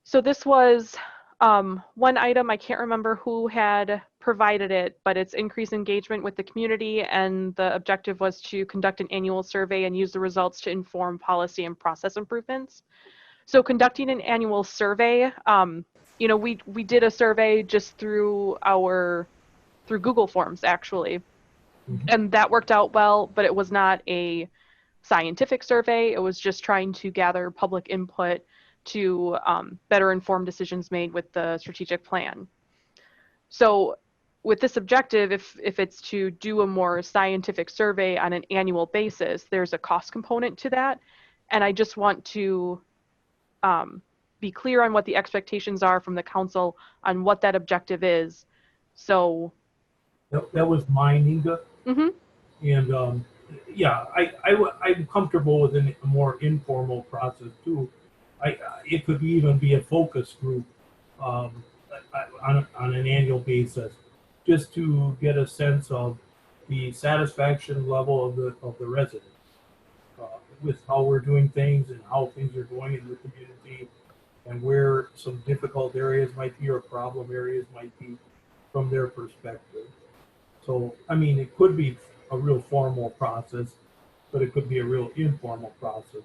So this was one item, I can't remember who had provided it, but it's increased engagement with the community, and the objective was to conduct an annual survey and use the results to inform policy and process improvements. So conducting an annual survey, you know, we did a survey just through Google Forms actually, and that worked out well, but it was not a scientific survey. It was just trying to gather public input to better inform decisions made with the strategic plan. So with this objective, if it's to do a more scientific survey on an annual basis, there's a cost component to that. And I just want to be clear on what the expectations are from the council on what that objective is. So that was mine, Inga. Mm-hmm. And yeah, I'm comfortable with a more informal process too. It could even be a focus group on an annual basis, just to get a sense of the satisfaction level of the residents with how we're doing things and how things are going in the community, and where some difficult areas might be or problem areas might be from their perspective. So, I mean, it could be a real formal process, but it could be a real informal process.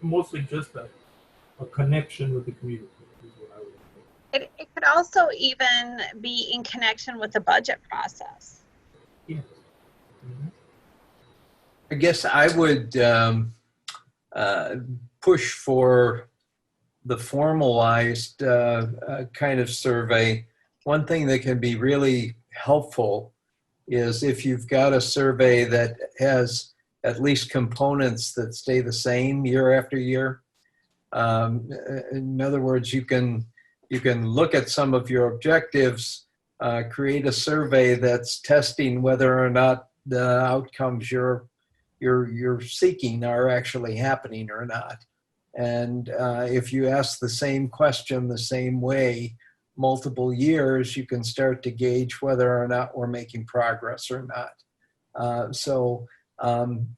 Mostly just a connection with the community is what I would think. It could also even be in connection with the budget process. Yes. Mm-hmm. I guess I would push for the formalized kind of survey. One thing that can be really helpful is if you've got a survey that has at least components that stay the same year after year. In other words, you can look at some of your objectives, create a survey that's testing whether or not the outcomes you're seeking are actually happening or not. And if you ask the same question the same way multiple years, you can start to gauge whether or not we're making progress or not.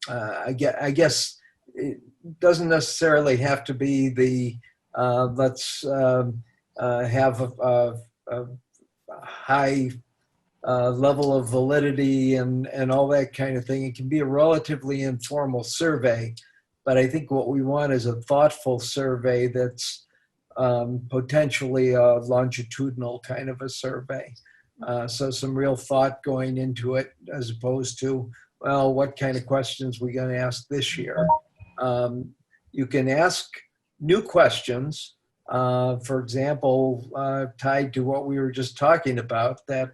I guess it doesn't necessarily have to be the let's have a high level of validity and all that kind of thing. It can be a relatively informal survey, but I think what we want is a thoughtful survey that's potentially a longitudinal kind of a survey. So some real thought going into it, as opposed to, well, what kind of questions are we going to ask this year? You can ask new questions, for example, tied to what we were just talking about, that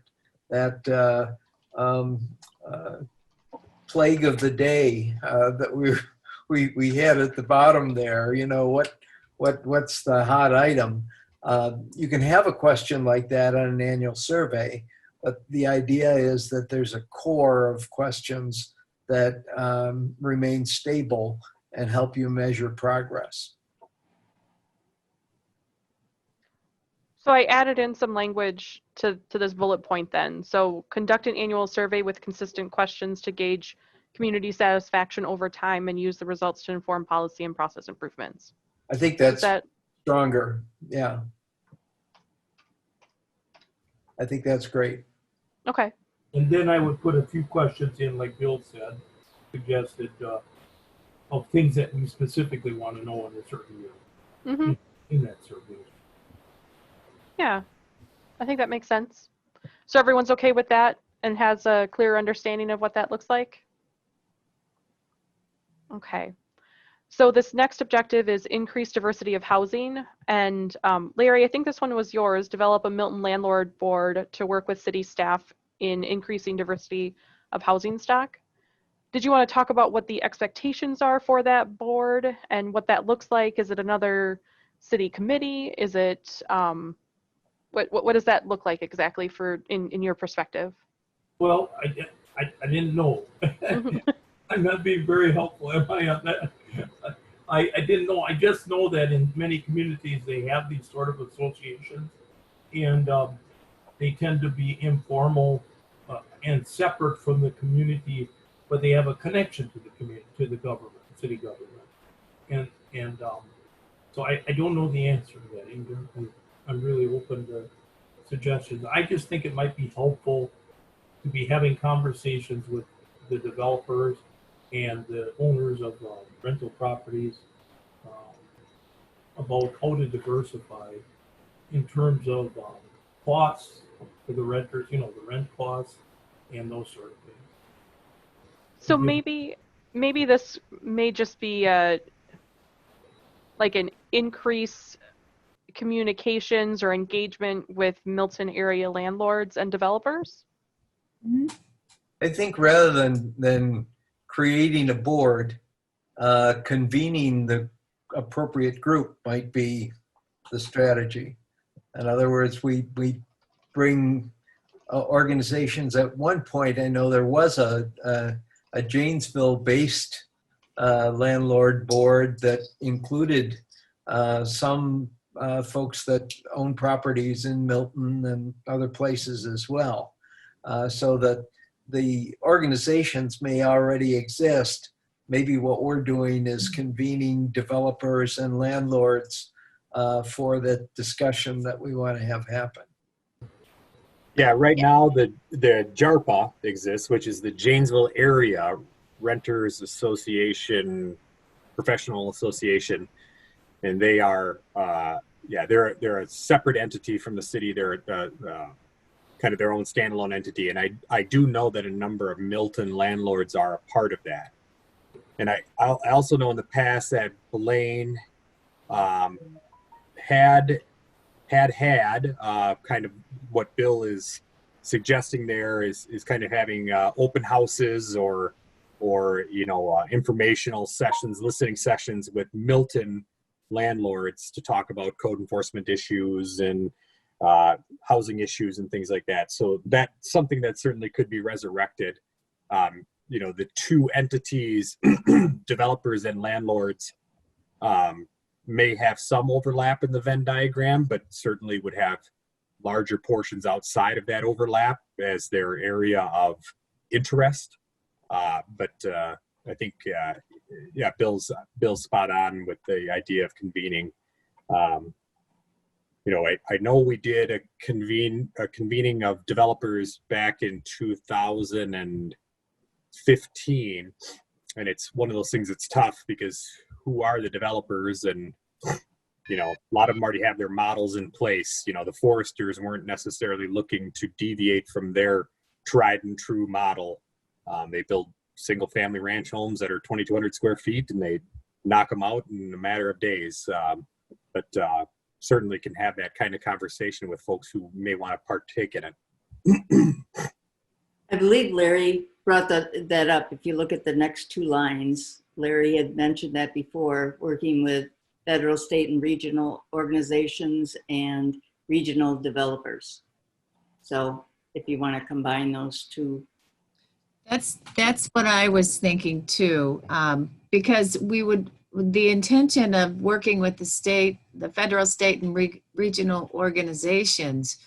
plague of the day that we had at the bottom there. You know, what's the hot item? You can have a question like that on an annual survey, but the idea is that there's a core of questions that remain stable and help you measure progress. So I added in some language to this bullet point then. So conduct an annual survey with consistent questions to gauge community satisfaction over time and use the results to inform policy and process improvements. I think that's stronger. Yeah. I think that's great. Okay. And then I would put a few questions in, like Bill suggested, of things that we specifically want to know in a certain year, in that survey. Yeah, I think that makes sense. So everyone's okay with that and has a clear understanding of what that looks like? Okay. So this next objective is increase diversity of housing. And Larry, I think this one was yours, develop a Milton landlord board to work with city staff in increasing diversity of housing stock. Did you want to talk about what the expectations are for that board and what that looks like? Is it another city committee? Is it, what does that look like exactly for in your perspective? Well, I didn't know. I'm not being very helpful, am I, on that? I didn't know. I just know that in many communities they have these sort of associations, and they tend to be informal and separate from the community, but they have a connection to the community, to the government, city government, and so I don't know the answer to that either. I'm really open to suggestions. I just think it might be helpful to be having conversations with the developers and the owners of rental properties about how to diversify in terms of costs for the renters, you know, the rent costs and those sort of things. So maybe this may just be like an increase communications or engagement with Milton area landlords and developers? I think rather than creating a board, convening the appropriate group might be the strategy. In other words, we bring organizations. At one point, I know there was a Janesville-based landlord board that included some folks that own properties in Milton and other places as well, so that the organizations may already exist. Maybe what we're doing is convening developers and landlords for the discussion that we want to have happen. Yeah, right now the JARPA exists, which is the Janesville Area Renters Association, Professional Association, and they are they're a separate entity from the city. They're kind of their own standalone entity, and I do know that a number of Milton landlords are a part of that. And I also know in the past that Blaine had kind of what Bill is suggesting there is kind of having open houses or you know informational sessions, listening sessions with Milton landlords to talk about code enforcement issues and housing issues and things like that. So that's something that certainly could be resurrected. You know, the two entities, developers and landlords, may have some overlap in the Venn diagram, but certainly would have larger portions outside of that overlap as their area of interest. But I think, Bill's spot on with the idea of convening. You know, I know we did a convening of developers back in 2015, and it's one of those things that's tough because who are the developers? And you know, a lot of them already have their models in place. You know, the foresters weren't necessarily looking to deviate from their tried and true model. They build single family ranch homes that are 2,200 square feet, and they knock them out in a matter of days. But certainly can have that kind of conversation with folks who may want to partake in it. I believe Larry brought that up. If you look at the next two lines, Larry had mentioned that before, working with federal, state, and regional organizations and regional developers. So if you want to combine those two. That's what I was thinking too, because the intention of working with the federal, state, and regional organizations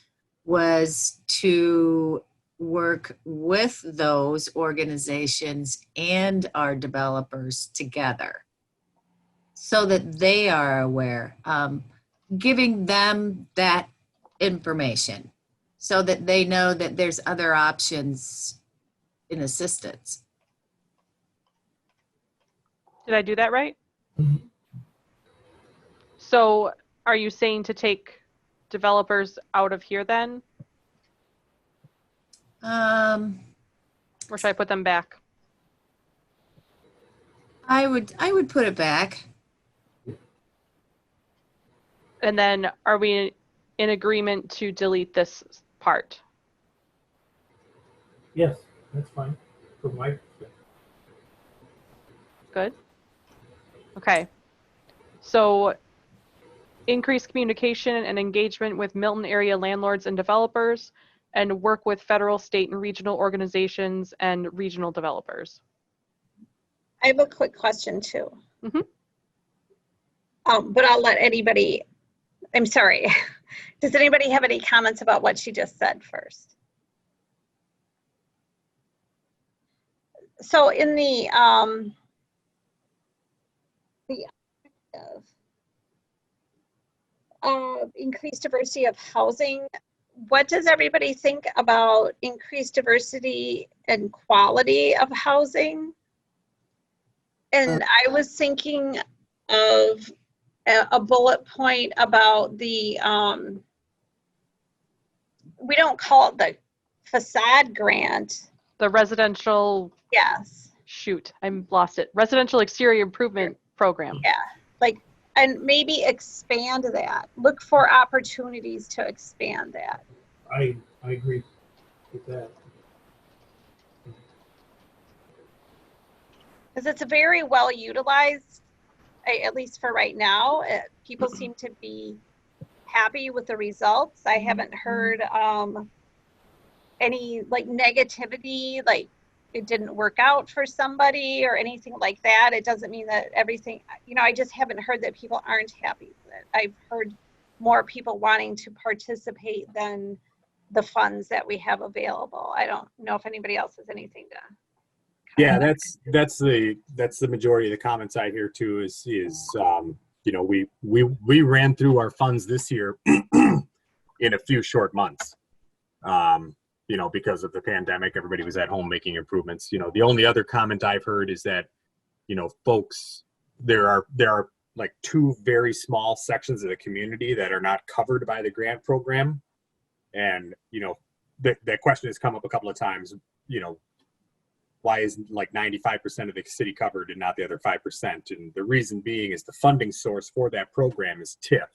was to work with those organizations and our developers together so that they are aware, giving them that information so that they know that there's other options in assistance. Did I do that right? Mhm. So are you saying to take developers out of here then? Or should I put them back? I would put it back. And then are we in agreement to delete this part? Yes, that's fine for my perspective. Good. Okay. So increase communication and engagement with Milton area landlords and developers, and work with federal, state, and regional organizations and regional developers. I have a quick question too. Mhm. But I'll let anybody, I'm sorry. Does anybody have any comments about what she just said first? So in the increased diversity of housing, what does everybody think about increased diversity and quality of housing? And I was thinking of a bullet point about the, we don't call it the facade grant. The residential, Yes. shoot, I lost it. Residential exterior improvement program. Yeah, like, and maybe expand that. Look for opportunities to expand that. I agree with that. Because it's a very well utilized, at least for right now. People seem to be happy with the results. I haven't heard any like negativity, like it didn't work out for somebody or anything like that. It doesn't mean that everything, I just haven't heard that people aren't happy with it. I've heard more people wanting to participate than the funds that we have available. I don't know if anybody else has anything to. Yeah, that's the majority of the comments I hear too. Is we ran through our funds this year in a few short months. Because of the pandemic, everybody was at home making improvements. The only other comment I've heard is that, folks, there are like two very small sections of the community that are not covered by the grant program. And, that question has come up a couple of times, why isn't like 95% of the city covered and not the other 5%? And the reason being is the funding source for that program is TIF.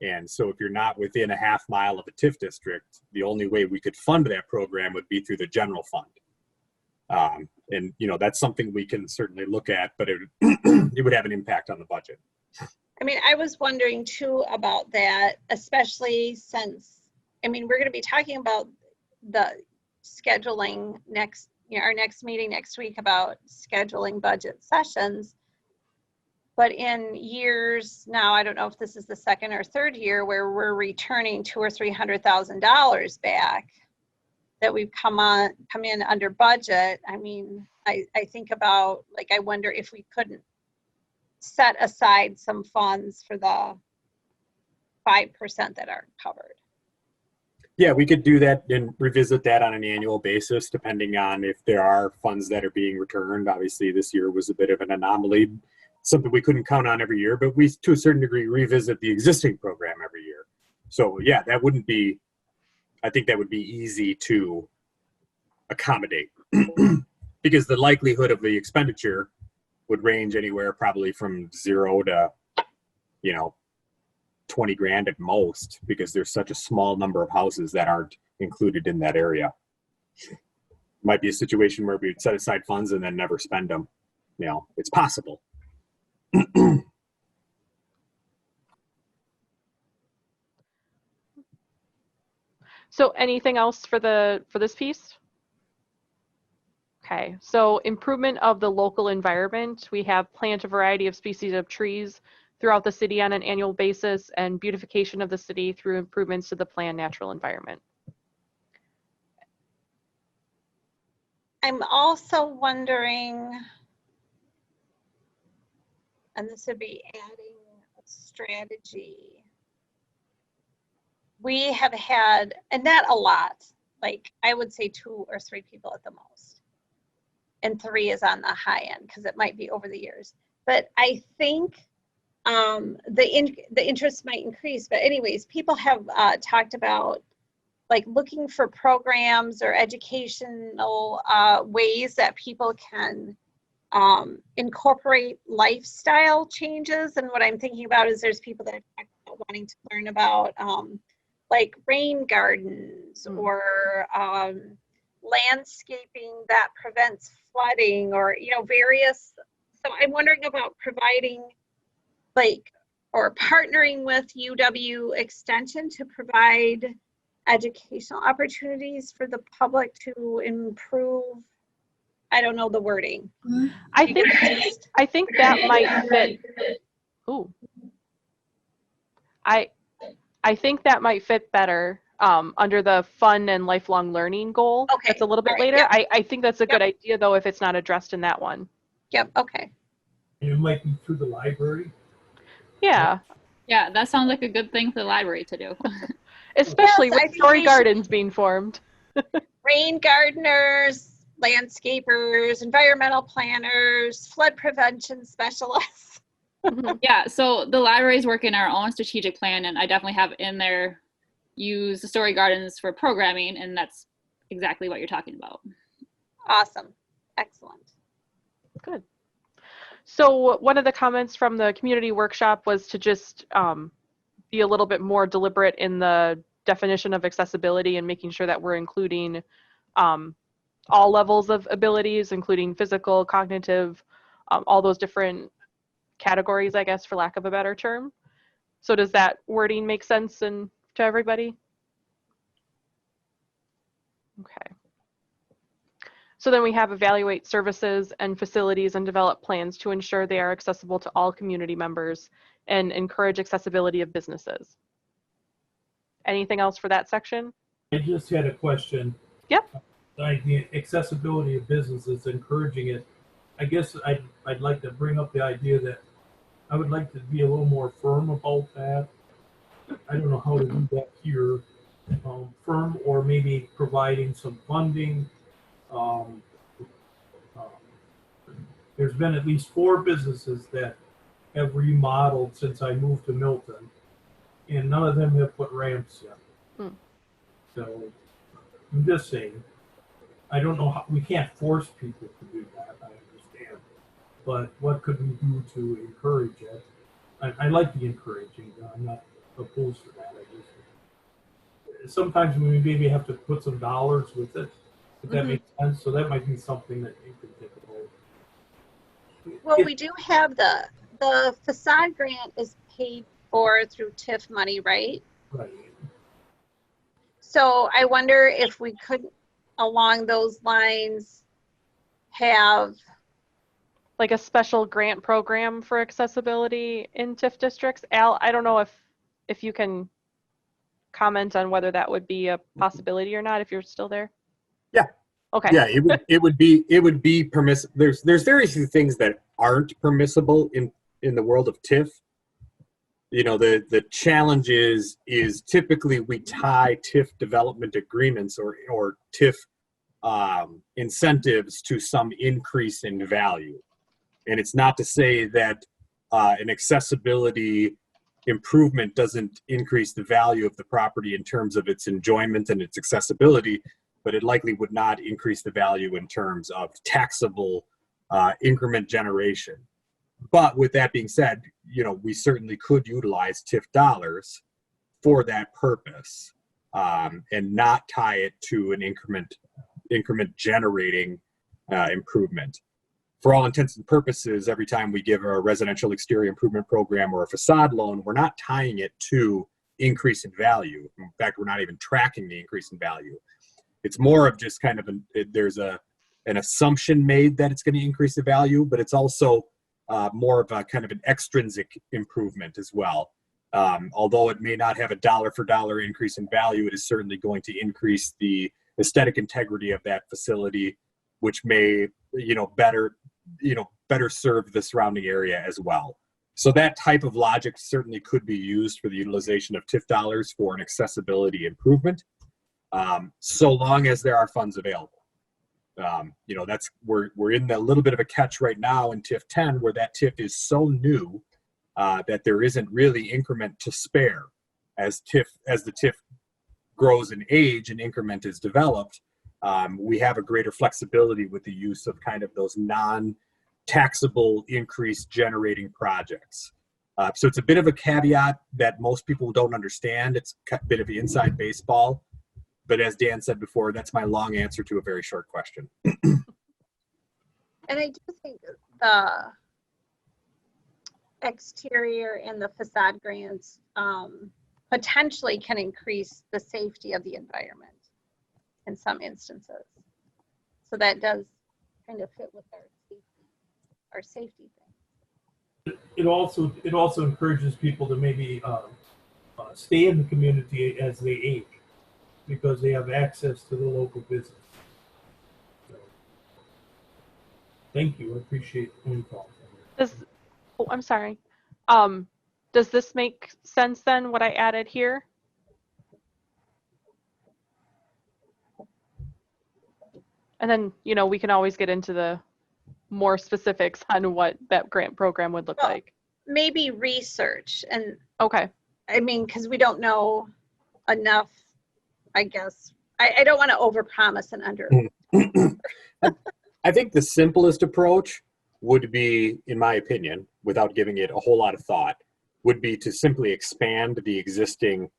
And so if you're not within a half mile of a TIF district, the only way we could fund that program would be through the general fund. And that's something we can certainly look at, but it would have an impact on the budget. I mean, I was wondering too about that, especially since, we're going to be talking about the scheduling our next meeting next week about scheduling budget sessions. But in years now, I don't know if this is the second or third year where we're returning $200,000 or $300,000 back that we've come in under budget. I think about, like, I wonder if we couldn't set aside some funds for the 5% that aren't covered. Yeah, we could do that and revisit that on an annual basis, depending on if there are funds that are being returned. Obviously, this year was a bit of an anomaly, something we couldn't count on every year, but we, to a certain degree, revisit the existing program every year. So yeah, I think that would be easy to accommodate because the likelihood of the expenditure would range anywhere probably from 0 to, 20 grand at most, because there's such a small number of houses that aren't included in that area. Might be a situation where we'd set aside funds and then never spend them. It's possible. So anything else for this piece? Okay, so improvement of the local environment. We have plant a variety of species of trees throughout the city on an annual basis, and beautification of the city through improvements to the planned natural environment. I'm also wondering, and this would be adding a strategy. We have had, and not a lot, like I would say 2 or 3 people at the most. And 3 is on the high end because it might be over the years. But I think the interest might increase. But anyways, people have talked about like looking for programs or educational ways that people can incorporate lifestyle changes. And what I'm thinking about is there's people that are wanting to learn about like rain gardens or landscaping that prevents flooding, or various. So I'm wondering about providing or partnering with UW Extension to provide educational opportunities for the public to improve. I don't know the wording. I think that might fit. Ooh. I think that might fit better under the fun and lifelong learning goal. Okay. That's a little bit later. Yep. I think that's a good idea though if it's not addressed in that one. Yep. Okay. It might be through the library. Yeah. Yeah, that sounds like a good thing for the library to do. Especially with story gardens being formed. Rain gardeners, landscapers, environmental planners, flood prevention specialists. Yeah, so the library is working our own strategic plan, and I definitely have in there use the story gardens for programming, and that's exactly what you're talking about. Awesome. Excellent. Good. So one of the comments from the community workshop was to just be a little bit more deliberate in the definition of accessibility and making sure that we're including all levels of abilities, including physical, cognitive, all those different categories, I guess, for lack of a better term. So does that wording make sense to everybody? Okay. So then we have evaluate services and facilities and develop plans to ensure they are accessible to all community members and encourage accessibility of businesses. Anything else for that section? I just had a question. Yep. Like the accessibility of businesses, encouraging it. I guess I'd like to bring up the idea that I would like to be a little more firm about that. I don't know how to do that here. Firm, or maybe providing some funding. There's been at least 4 businesses that have remodeled since I moved to Milton, and none of them have put ramps yet. So I'm just saying, I don't know how, we can't force people to do that, I understand, but what could we do to encourage it? I like the encouraging, I'm not opposed to that. Sometimes we maybe have to put some dollars with it, if that makes sense. So that might be something that you could think about. Well, we do have the facade grant is paid for through TIF money, right? Right. So I wonder if we could, along those lines, have like a special grant program for accessibility in TIF districts. Al, I don't know if you can comment on whether that would be a possibility or not, if you're still there. Yeah. Okay. Yeah, it would be permissible. There's very few things that aren't permissible in the world of TIF. The challenge is typically we tie TIF development agreements or TIF incentives to some increase in value. And it's not to say that an accessibility improvement doesn't increase the value of the property in terms of its enjoyment and its accessibility, but it likely would not increase the value in terms of taxable increment generation. But with that being said, we certainly could utilize TIF dollars for that purpose, and not tie it to an increment generating improvement. For all intents and purposes, every time we give a residential exterior improvement program or a facade loan, we're not tying it to increase in value. In fact, we're not even tracking the increase in value. It's more of just kind of there's an assumption made that it's going to increase the value, but it's also more of a kind of an extrinsic improvement as well. Although it may not have a dollar for dollar increase in value, it is certainly going to increase the aesthetic integrity of that facility, which may, better serve the surrounding area as well. So that type of logic certainly could be used for the utilization of TIF dollars for an accessibility improvement, so long as there are funds available. We're in a little bit of a catch right now in TIF 10, where that TIF is so new that there isn't really increment to spare. As the TIF grows in age and increment is developed, we have a greater flexibility with the use of kind of those non-taxable increase generating projects. So it's a bit of a caveat that most people don't understand. It's a bit of inside baseball. But as Dan said before, that's my long answer to a very short question. And I do think the exterior and the facade grants potentially can increase the safety of the environment in some instances. So that does kind of fit with our safety thing. It also encourages people to maybe stay in the community as they age, because they have access to the local business. So, thank you. I appreciate the info. I'm sorry. Does this make sense then, what I added here? And then, we can always get into the more specifics on what that grant program would look like. Maybe research and, okay. I mean, because we don't know enough, I guess. I don't want to overpromise and under. I think the simplest approach would be, in my opinion, without giving it a whole lot of thought, would be to simply expand the existing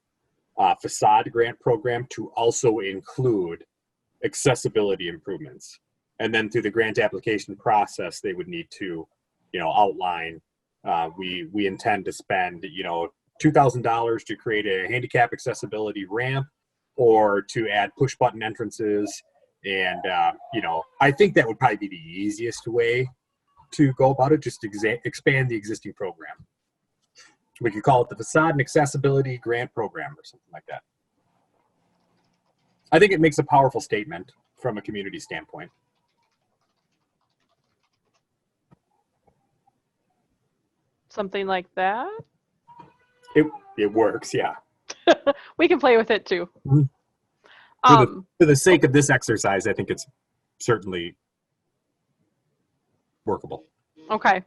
facade grant program to also include accessibility improvements. And then through the grant application process, they would need to, outline, we intend to spend, $2,000 to create a handicap accessibility ramp, or to add push button entrances. And, I think that would probably be the easiest way to go about it, just to expand the existing program. We could call it the Facade and Accessibility Grant Program or something like that. I think it makes a powerful statement from a community standpoint. Something like that? It works, yeah. We can play with it too. Mm-hmm. For the sake of this exercise, I think it's certainly workable. Okay.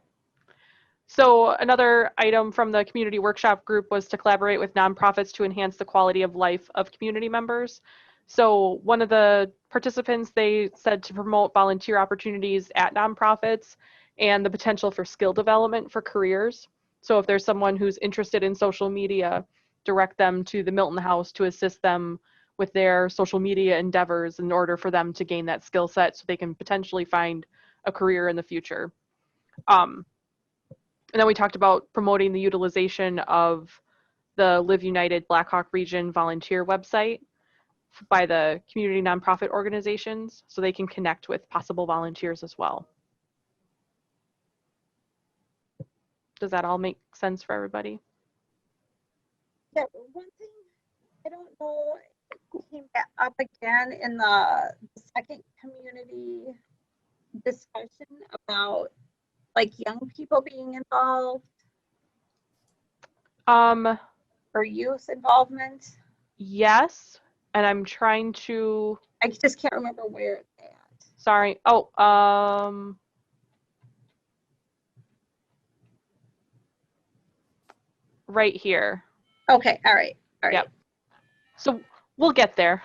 So another item from the community workshop group was to collaborate with nonprofits to enhance the quality of life of community members. So one of the participants, they said to promote volunteer opportunities at nonprofits and the potential for skill development for careers. So if there's someone who's interested in social media, direct them to the Milton House to assist them with their social media endeavors in order for them to gain that skill set so they can potentially find a career in the future. And then we talked about promoting the utilization of the Live United Blackhawk Region volunteer website by the community nonprofit organizations so they can connect with possible volunteers as well. Does that all make sense for everybody? Yeah, one thing, I don't know, it came back up again in the second community discussion about like young people being involved or youth involvement. Yes, and I'm trying to, I just can't remember where it's at. sorry. Right here. Okay, all right. Yep. So we'll get there.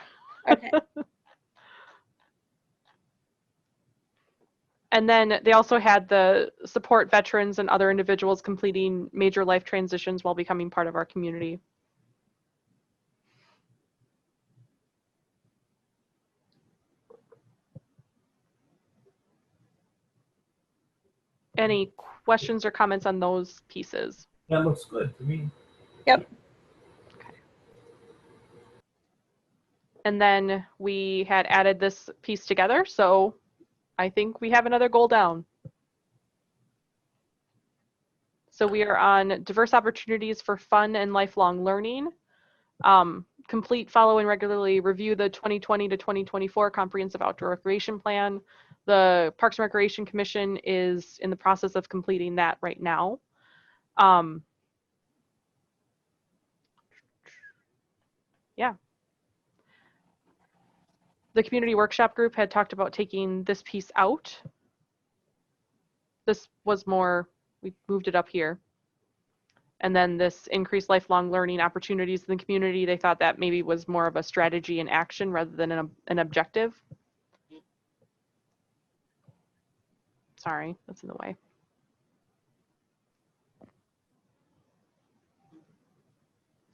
Okay. And then they also had the support veterans and other individuals completing major life transitions while becoming part of our community. Any questions or comments on those pieces? That looks good to me. Yep. Okay. And then we had added this piece together, so I think we have another goal down. So we are on diverse opportunities for fun and lifelong learning. Complete, follow, and regularly review the 2020 to 2024 Comprehensive Outdoor Recreation Plan. The Parks and Recreation Commission is in the process of completing that right now. Yeah. The community workshop group had talked about taking this piece out. This was more, we moved it up here. And then this increased lifelong learning opportunities in the community, they thought that maybe was more of a strategy and action rather than an objective. Sorry, that's in the way.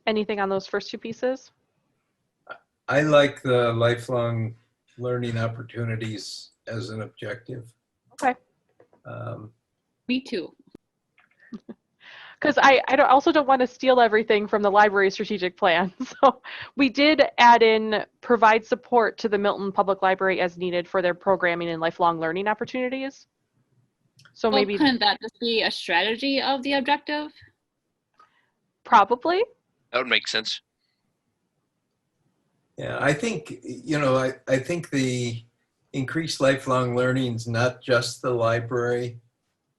Anything on those first two pieces? I like the lifelong learning opportunities as an objective. Okay. Me too. Because I also don't want to steal everything from the library strategic plan. So we did add in provide support to the Milton Public Library as needed for their programming and lifelong learning opportunities. So Well, maybe couldn't that just be a strategy of the objective? probably. That would make sense. Yeah, I think, you know, I think the increased lifelong learning is not just the library.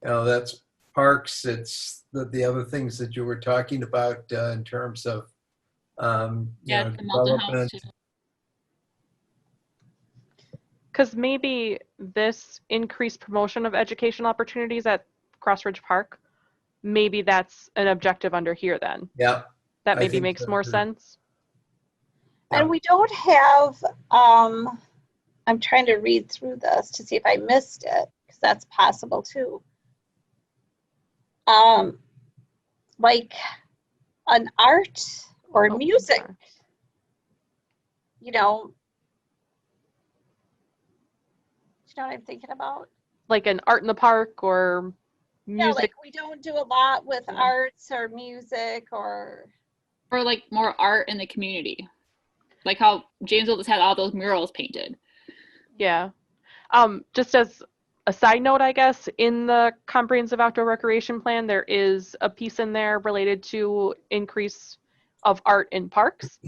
You know, that's parks, it's the other things that you were talking about in terms of Yeah, you know, the Milton House development. too. Because maybe this increased promotion of educational opportunities at Crossridge Park, maybe that's an objective under here then. Yeah. That I maybe think makes so, more too. sense. And we don't have, I'm trying to read through this to see if I missed it, because that's possible too. Like an art or Oh, music, sorry. you know what I'm thinking about? Like an art in the park or music. Yeah, like we don't do a lot with Yeah. arts or music or. Or like more art in the community. Like how Janesville just had all those murals painted. Yeah. Just as a side note, I guess, in the Comprehensive Outdoor Recreation Plan, there is a piece in there related to increase of art in parks.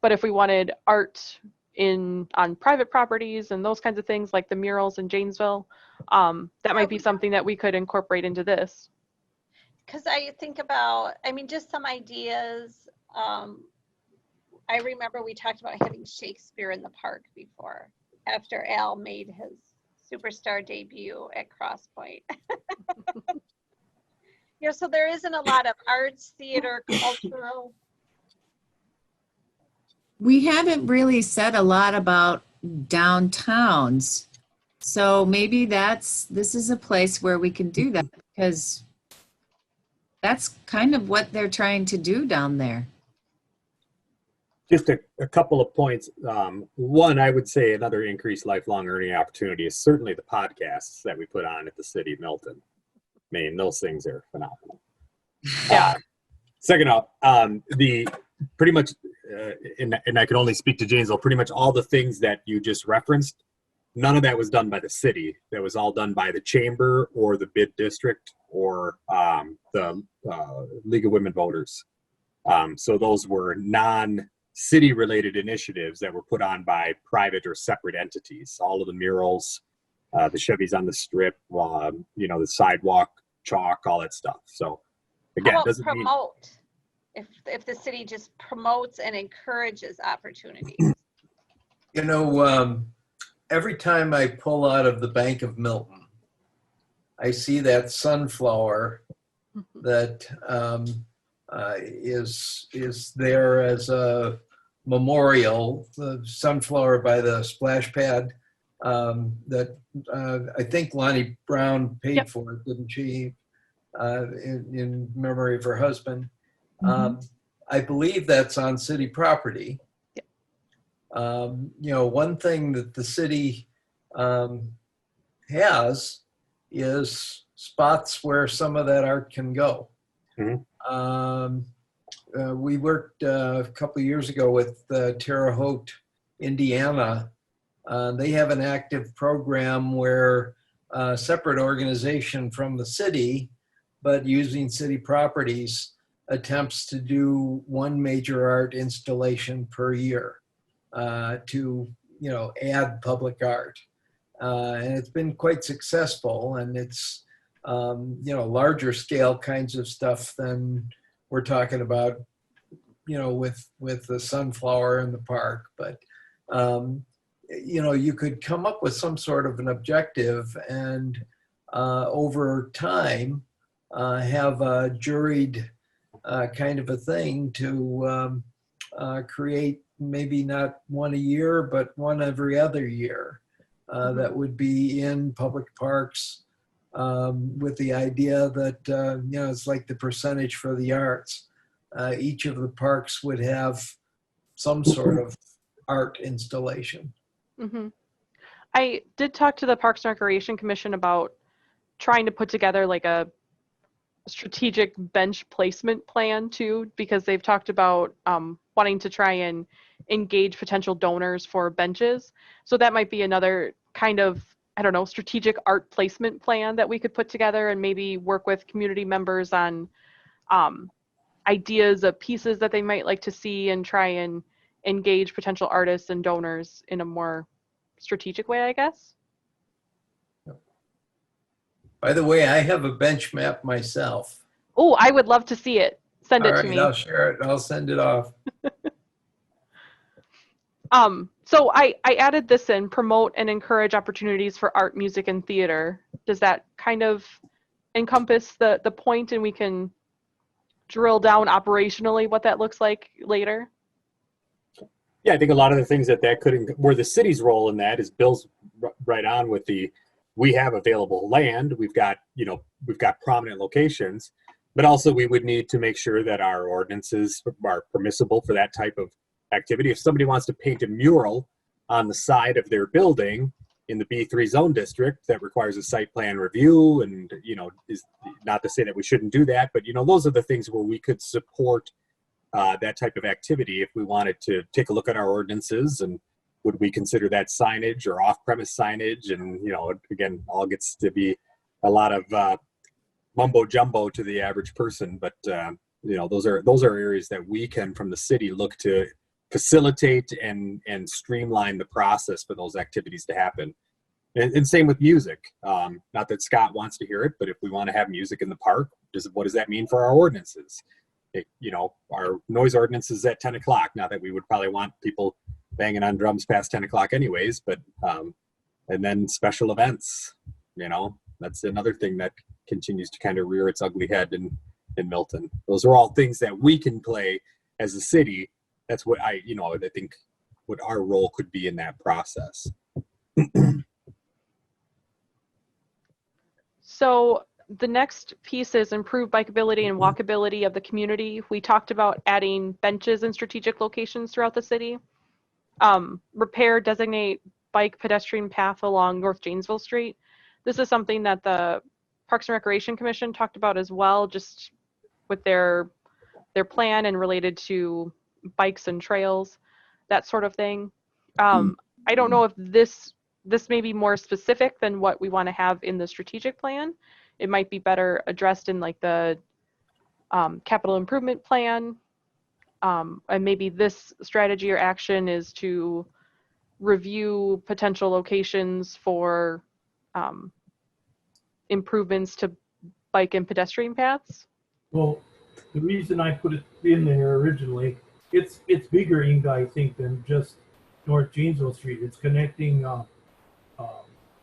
But if we wanted art on private properties and those kinds of things, like the murals in Janesville, that might be something that we could incorporate into this. Because I think about, I mean, just some ideas. I remember we talked about having Shakespeare in the park before, after Al made his superstar debut at Cross Point. You know, so there isn't a lot of arts, theater, cultural. We haven't really said a lot about downtowns. So maybe this is a place where we can do that, because that's kind of what they're trying to do down there. Just a couple of points. One, I would say another increased lifelong learning opportunity is certainly the podcasts that we put on at the city of Milton. I mean, those things are phenomenal. Yeah. Second off, the pretty much, and I can only speak to Janesville, pretty much all the things that you just referenced, none of that was done by the city. That was all done by the chamber or the bid district or the League of Women Voters. So those were non-city related initiatives that were put on by private or separate entities. All of the murals, the Chevys on the strip, you know, the sidewalk, chalk, all that stuff. So again, How about doesn't mean promote? If the city just promotes and encourages opportunities. You know, every time I pull out of the Bank of Milton, I see that sunflower that is there as a memorial, the sunflower by the splash pad. that I think Lonnie Brown paid Yep. for it, didn't she? In memory of her husband. I believe that's on city property. Yep. One thing that the city has is spots where some of that art can go. We worked a couple of years ago with Terre Haute, Indiana. They have an active program where a separate organization from the city, but using city properties, attempts to do one major art installation per year to add public art. And it's been quite successful, and it's larger scale kinds of stuff than we're talking about, with the sunflower in the park. But you could come up with some sort of an objective, and over time have a juried kind of a thing to create maybe not one a year, but one every other year that would be in public parks, with the idea that it's like the percentage for the arts. Each of the parks would have some sort of art installation. I did talk to the Parks and Recreation Commission about trying to put together like a strategic bench placement plan too, because they've talked about wanting to try and engage potential donors for benches. So that might be another kind of, I don't know, strategic art placement plan that we could put together, and maybe work with community members on ideas of pieces that they might like to see, and try and engage potential artists and donors in a more strategic way, I guess. By the way, I have a bench map myself. Oh, I would love to see it. Send it to me. I'll share it. I'll send it off. So I added this in: promote and encourage opportunities for art, music, and theater. Does that kind of encompass the point, and we can drill down operationally what that looks like later? Yeah, I think a lot of the things that could, where the city's role in that is Bill's right on with we have available land, we've got prominent locations, but also we would need to make sure that our ordinances are permissible for that type of activity. If somebody wants to paint a mural on the side of their building in the B3 zone district, that requires a site plan review, and is not to say that we shouldn't do that, but those are the things where we could support that type of activity if we wanted to take a look at our ordinances, and would we consider that signage or off-premise signage? And again, all gets to be a lot of mumbo jumbo to the average person, but those are areas that we can, from the city, look to facilitate and streamline the process for those activities to happen. And same with music. Not that Scott wants to hear it, but if we want to have music in the park, what does that mean for our ordinances? Our noise ordinance is at 10 o'clock. Not that we would probably want people banging on drums past 10 o'clock anyways, but and then special events, that's another thing that continues to kind of rear its ugly head in Milton. Those are all things that we can play as a city. That's what I think what our role could be in that process. So the next piece is improve bikeability and walkability of the community. We talked about adding benches in strategic locations throughout the city. Repair, designate bike pedestrian path along North Janesville Street. This is something that the Parks and Recreation Commission talked about as well, just with their plan and related to bikes and trails, that sort of thing. I don't know if this may be more specific than what we want to have in the strategic plan. It might be better addressed in like the capital improvement plan. And maybe this strategy or action is to review potential locations for improvements to bike and pedestrian paths. Well, the reason I put it in there originally, it's bigger, Inga, I think, than just North Janesville Street. It's connecting,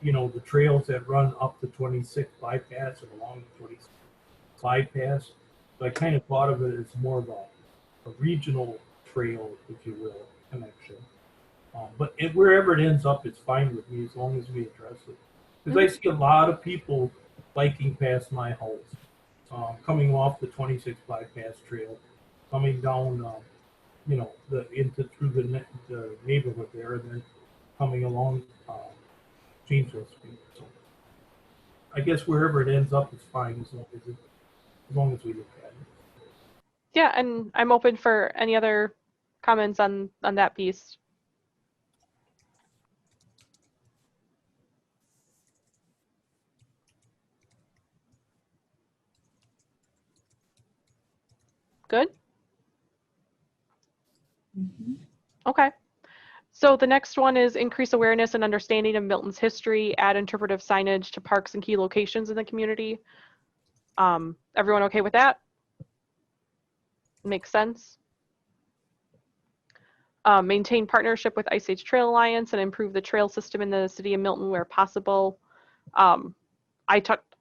the trails that run up the 26 bypass and along the 26 bypass. So I kind of thought of it as more of a regional trail, if you will, connection. But wherever it ends up, it's fine with me as long as we address it. Because I see a lot of people biking past my house, coming off the 26 bypass trail, coming down, you know, through the neighborhood there, and then coming along Janesville Street. So I guess wherever it ends up, it's fine as long as we look at it. Yeah, and I'm open for any other comments on that piece. Good? Okay. So the next one is increase awareness and understanding of Milton's history, add interpretive signage to parks and key locations in the community. Everyone okay with that? Makes sense. Maintain partnership with Ice Age Trail Alliance and improve the trail system in the city of Milton where possible.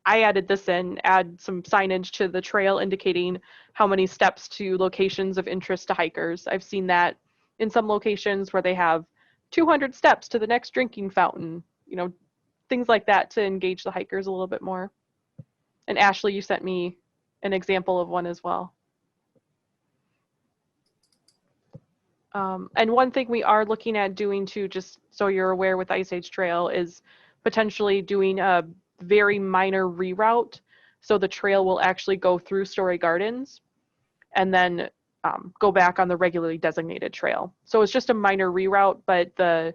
I added this in, add some signage to the trail indicating how many steps to locations of interest to hikers. I've seen that in some locations where they have 200 steps to the next drinking fountain, you know, things like that to engage the hikers a little bit more. And Ashley, you sent me an example of one as well. And one thing we are looking at doing too, just so you're aware with Ice Age Trail, is potentially doing a very minor reroute. So the trail will actually go through Story Gardens and then go back on the regularly designated trail. So it's just a minor reroute, but the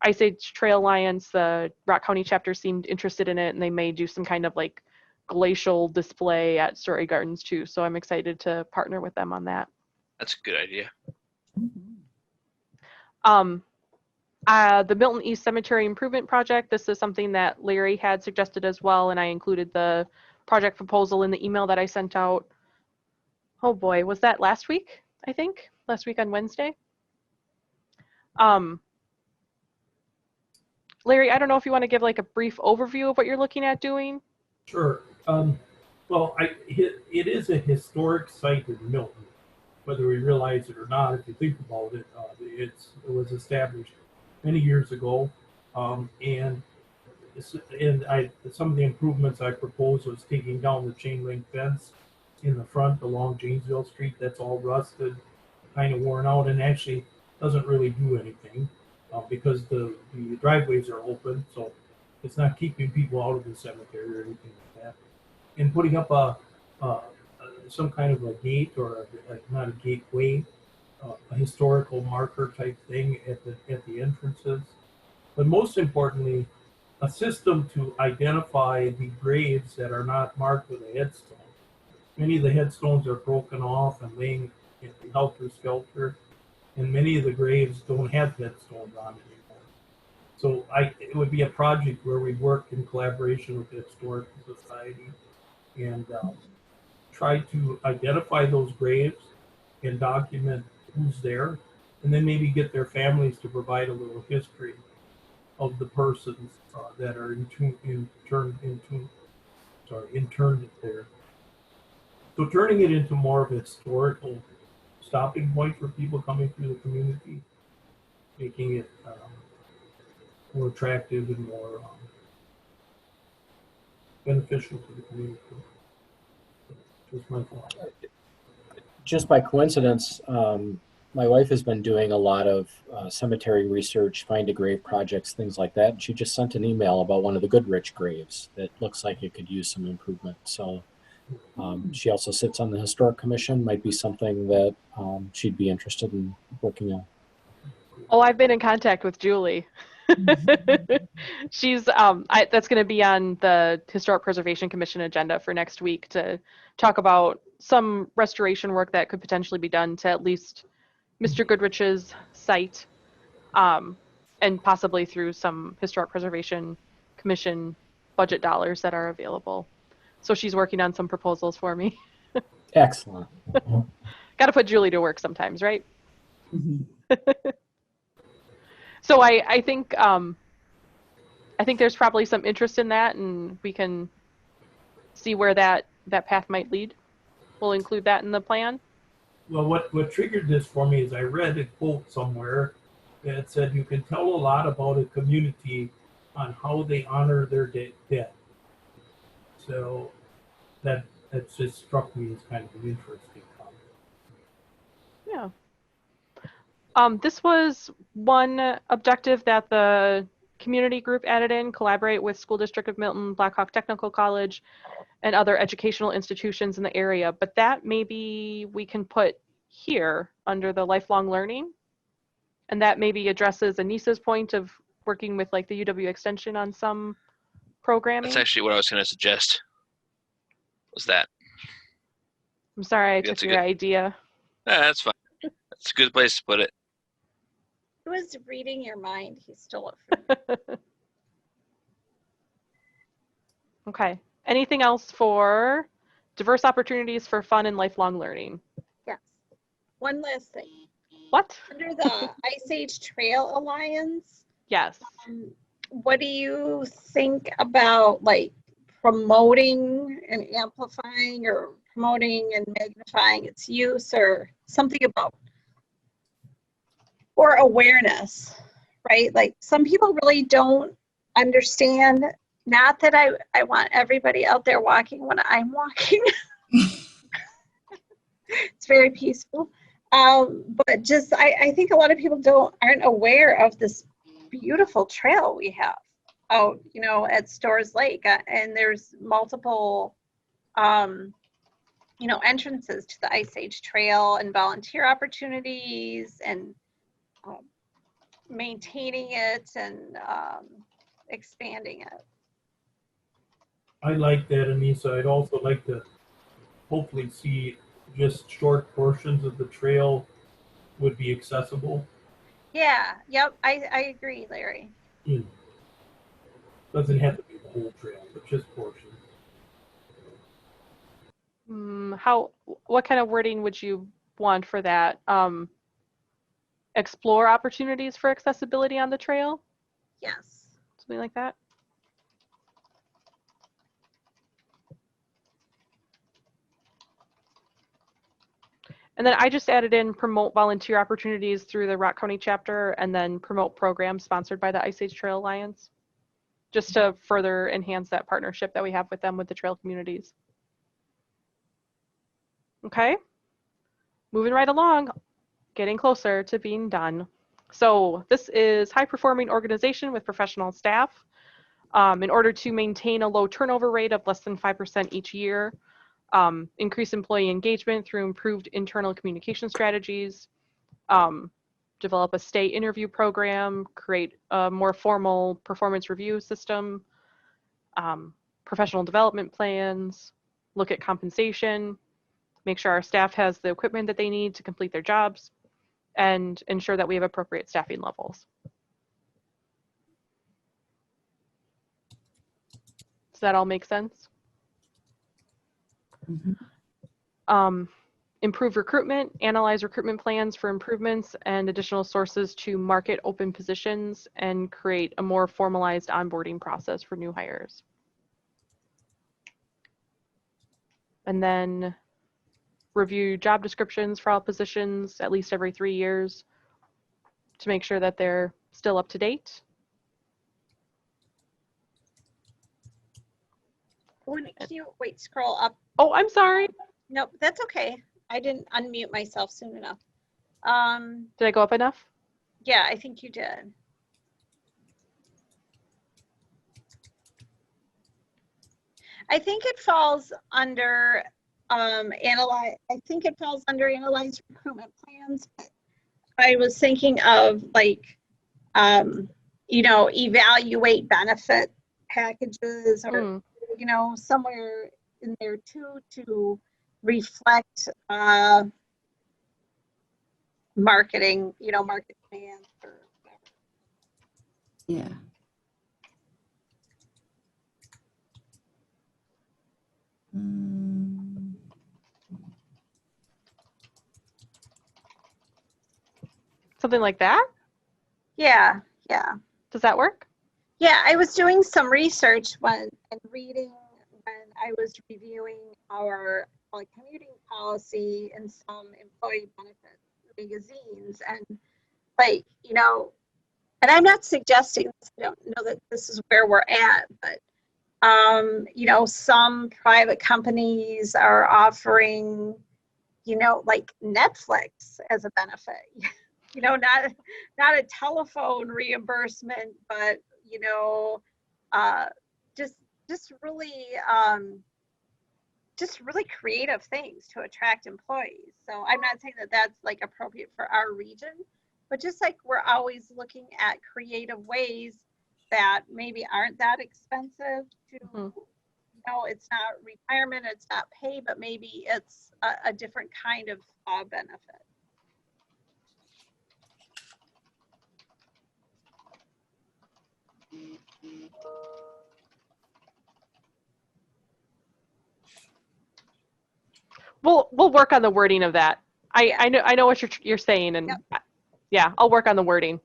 Ice Age Trail Alliance, the Rock County chapter seemed interested in it, and they may do some kind of like glacial display at Story Gardens too. So I'm excited to partner with them on that. That's a good idea. The Milton East Cemetery Improvement Project, this is something that Larry had suggested as well, and I included the project proposal in the email that I sent out. Oh boy, was that last week? I think last week on Wednesday. Larry, I don't know if you want to give like a brief overview of what you're looking at doing. Sure. Well, it is a historic site in Milton, whether we realize it or not. If you think about it, it was established many years ago, and some of the improvements I proposed was taking down the chain link fence in the front along Janesville Street. That's all rusted, kind of worn out, and actually doesn't really do anything because the driveways are open, so it's not keeping people out of the cemetery or anything like that. And putting up some kind of a gate or not a gateway, a historical marker type thing at the entrances, but most importantly, a system to identify the graves that are not marked with a headstone. Many of the headstones are broken off and laying helter-skelter, and many of the graves don't have headstones on it anymore. So it would be a project where we work in collaboration with the Historical Society and try to identify those graves and document who's there, and then maybe get their families to provide a little history of the persons that are interned there. So turning it into more of a historical stopping point for people coming through the community, making it more attractive and more beneficial to the community. Just my thought. Just by coincidence, my wife has been doing a lot of cemetery research, find a grave projects, things like that. And she just sent an email about one of the Goodrich graves that looks like it could use some improvement. So she also sits on the Historic Commission, might be something that she'd be interested in working on. Oh, I've been in contact with Julie. She's that's going to be on the Historic Preservation Commission agenda for next week to talk about some restoration work that could potentially be done to at least Mr. Goodrich's site, and possibly through some Historic Preservation Commission budget dollars that are available. So she's working on some proposals for me. Excellent. Got to put Julie to work sometimes, right? So I think there's probably some interest in that, and we can see where that path might lead. We'll include that in the plan. Well, what triggered this for me is I read a quote somewhere that said you can tell a lot about a community on how they honor their dead. So that just struck me as kind of an interesting comment. Yeah. This was one objective that the community group added in: collaborate with School District of Milton, Blackhawk Technical College, and other educational institutions in the area. But that maybe we can put here under the lifelong learning. And that maybe addresses Anissa's point of working with like the UW Extension on some programming. That's actually what I was going to suggest. Was that? I'm sorry I took your idea. That's fine. That's a good place to put it. Who was reading your mind? He stole it from you. Okay. Anything else for diverse opportunities for fun and lifelong learning? Yes. One last thing. What? Under the Ice Age Trail Alliance, Yes. what do you think about like promoting and amplifying, or promoting and magnifying its use, or something about, or awareness, right? Like some people really don't understand, not that I want everybody out there walking when I'm walking. It's very peaceful. But just, I think a lot of people aren't aware of this beautiful trail we have out, you know, at Storrs Lake, and there's multiple, you know, entrances to the Ice Age Trail and volunteer opportunities and maintaining it and expanding it. I like that, Anissa. I'd also like to hopefully see just short portions of the trail would be accessible. Yeah, yep, I agree, Larry. Doesn't have to be the whole trail, but just portions. What kind of wording would you want for that? Explore opportunities for accessibility on the trail? Yes. Something like that? And then I just added in promote volunteer opportunities through the Rock County chapter, and then promote programs sponsored by the Ice Age Trail Alliance, just to further enhance that partnership that we have with them with the trail communities. Okay, moving right along, getting closer to being done. So this is high performing organization with professional staff. In order to maintain a low turnover rate of less than 5% each year, increase employee engagement through improved internal communication strategies, develop a state interview program, create a more formal performance review system, professional development plans, look at compensation, make sure our staff has the equipment that they need to complete their jobs, and ensure that we have appropriate staffing levels. Does that all make sense? Mm-hmm. Improve recruitment, analyze recruitment plans for improvements and additional sources to market open positions, and create a more formalized onboarding process for new hires. And then review job descriptions for all positions at least every 3 years to make sure that they're still up to date. Can you wait, scroll up? Oh, I'm sorry. Nope, that's okay. I didn't unmute myself soon enough. Did I go up enough? Yeah, I think you did. I think it falls under analyze recruitment plans. I was thinking of like, you know, evaluate benefit packages, or you know, somewhere in there too, to reflect marketing, you know, market plans or whatever. Yeah. Something like that? Yeah, yeah. Does that work? Yeah, I was doing some research and reading when I was reviewing our commuting policy and some employee benefit magazines, and like, you know, and I'm not suggesting this, I don't know that this is where we're at, but you know, some private companies are offering, you know, like Netflix as a benefit. You know, not a telephone reimbursement, but you know, just really just really creative things to attract employees. So I'm not saying that that's like appropriate for our region, but just like we're always looking at creative ways that maybe aren't that expensive to, you know, it's not retirement, it's not pay, but maybe it's a different kind of benefit. We'll work on the wording of that. I know what you're saying, and yep. Yeah, I'll work on the wording.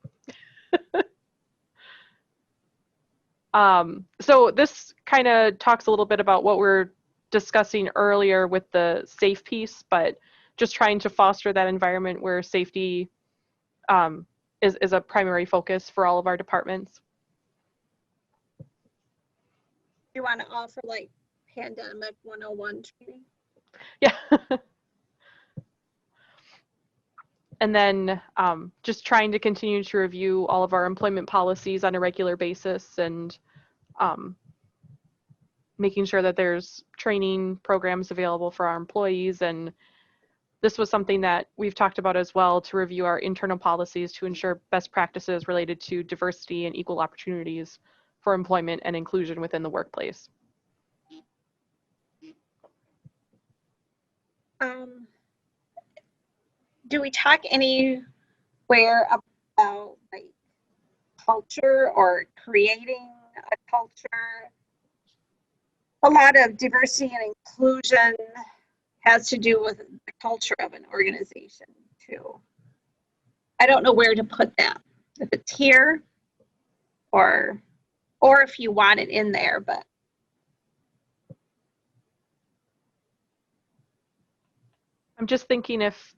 So this kind of talks a little bit about what we're discussing earlier with the safe piece, but just trying to foster that environment where safety is a primary focus for all of our departments. You want to offer like pandemic 101 training? Yeah. And then just trying to continue to review all of our employment policies on a regular basis, and making sure that there's training programs available for our employees. And this was something that we've talked about as well, to review our internal policies to ensure best practices related to diversity and equal opportunities for employment and inclusion within the workplace. Do we talk anywhere about like culture or creating a culture? A lot of diversity and inclusion has to do with the culture of an organization too. I don't know where to put that, if it's here or if you want it in there, but I'm just thinking if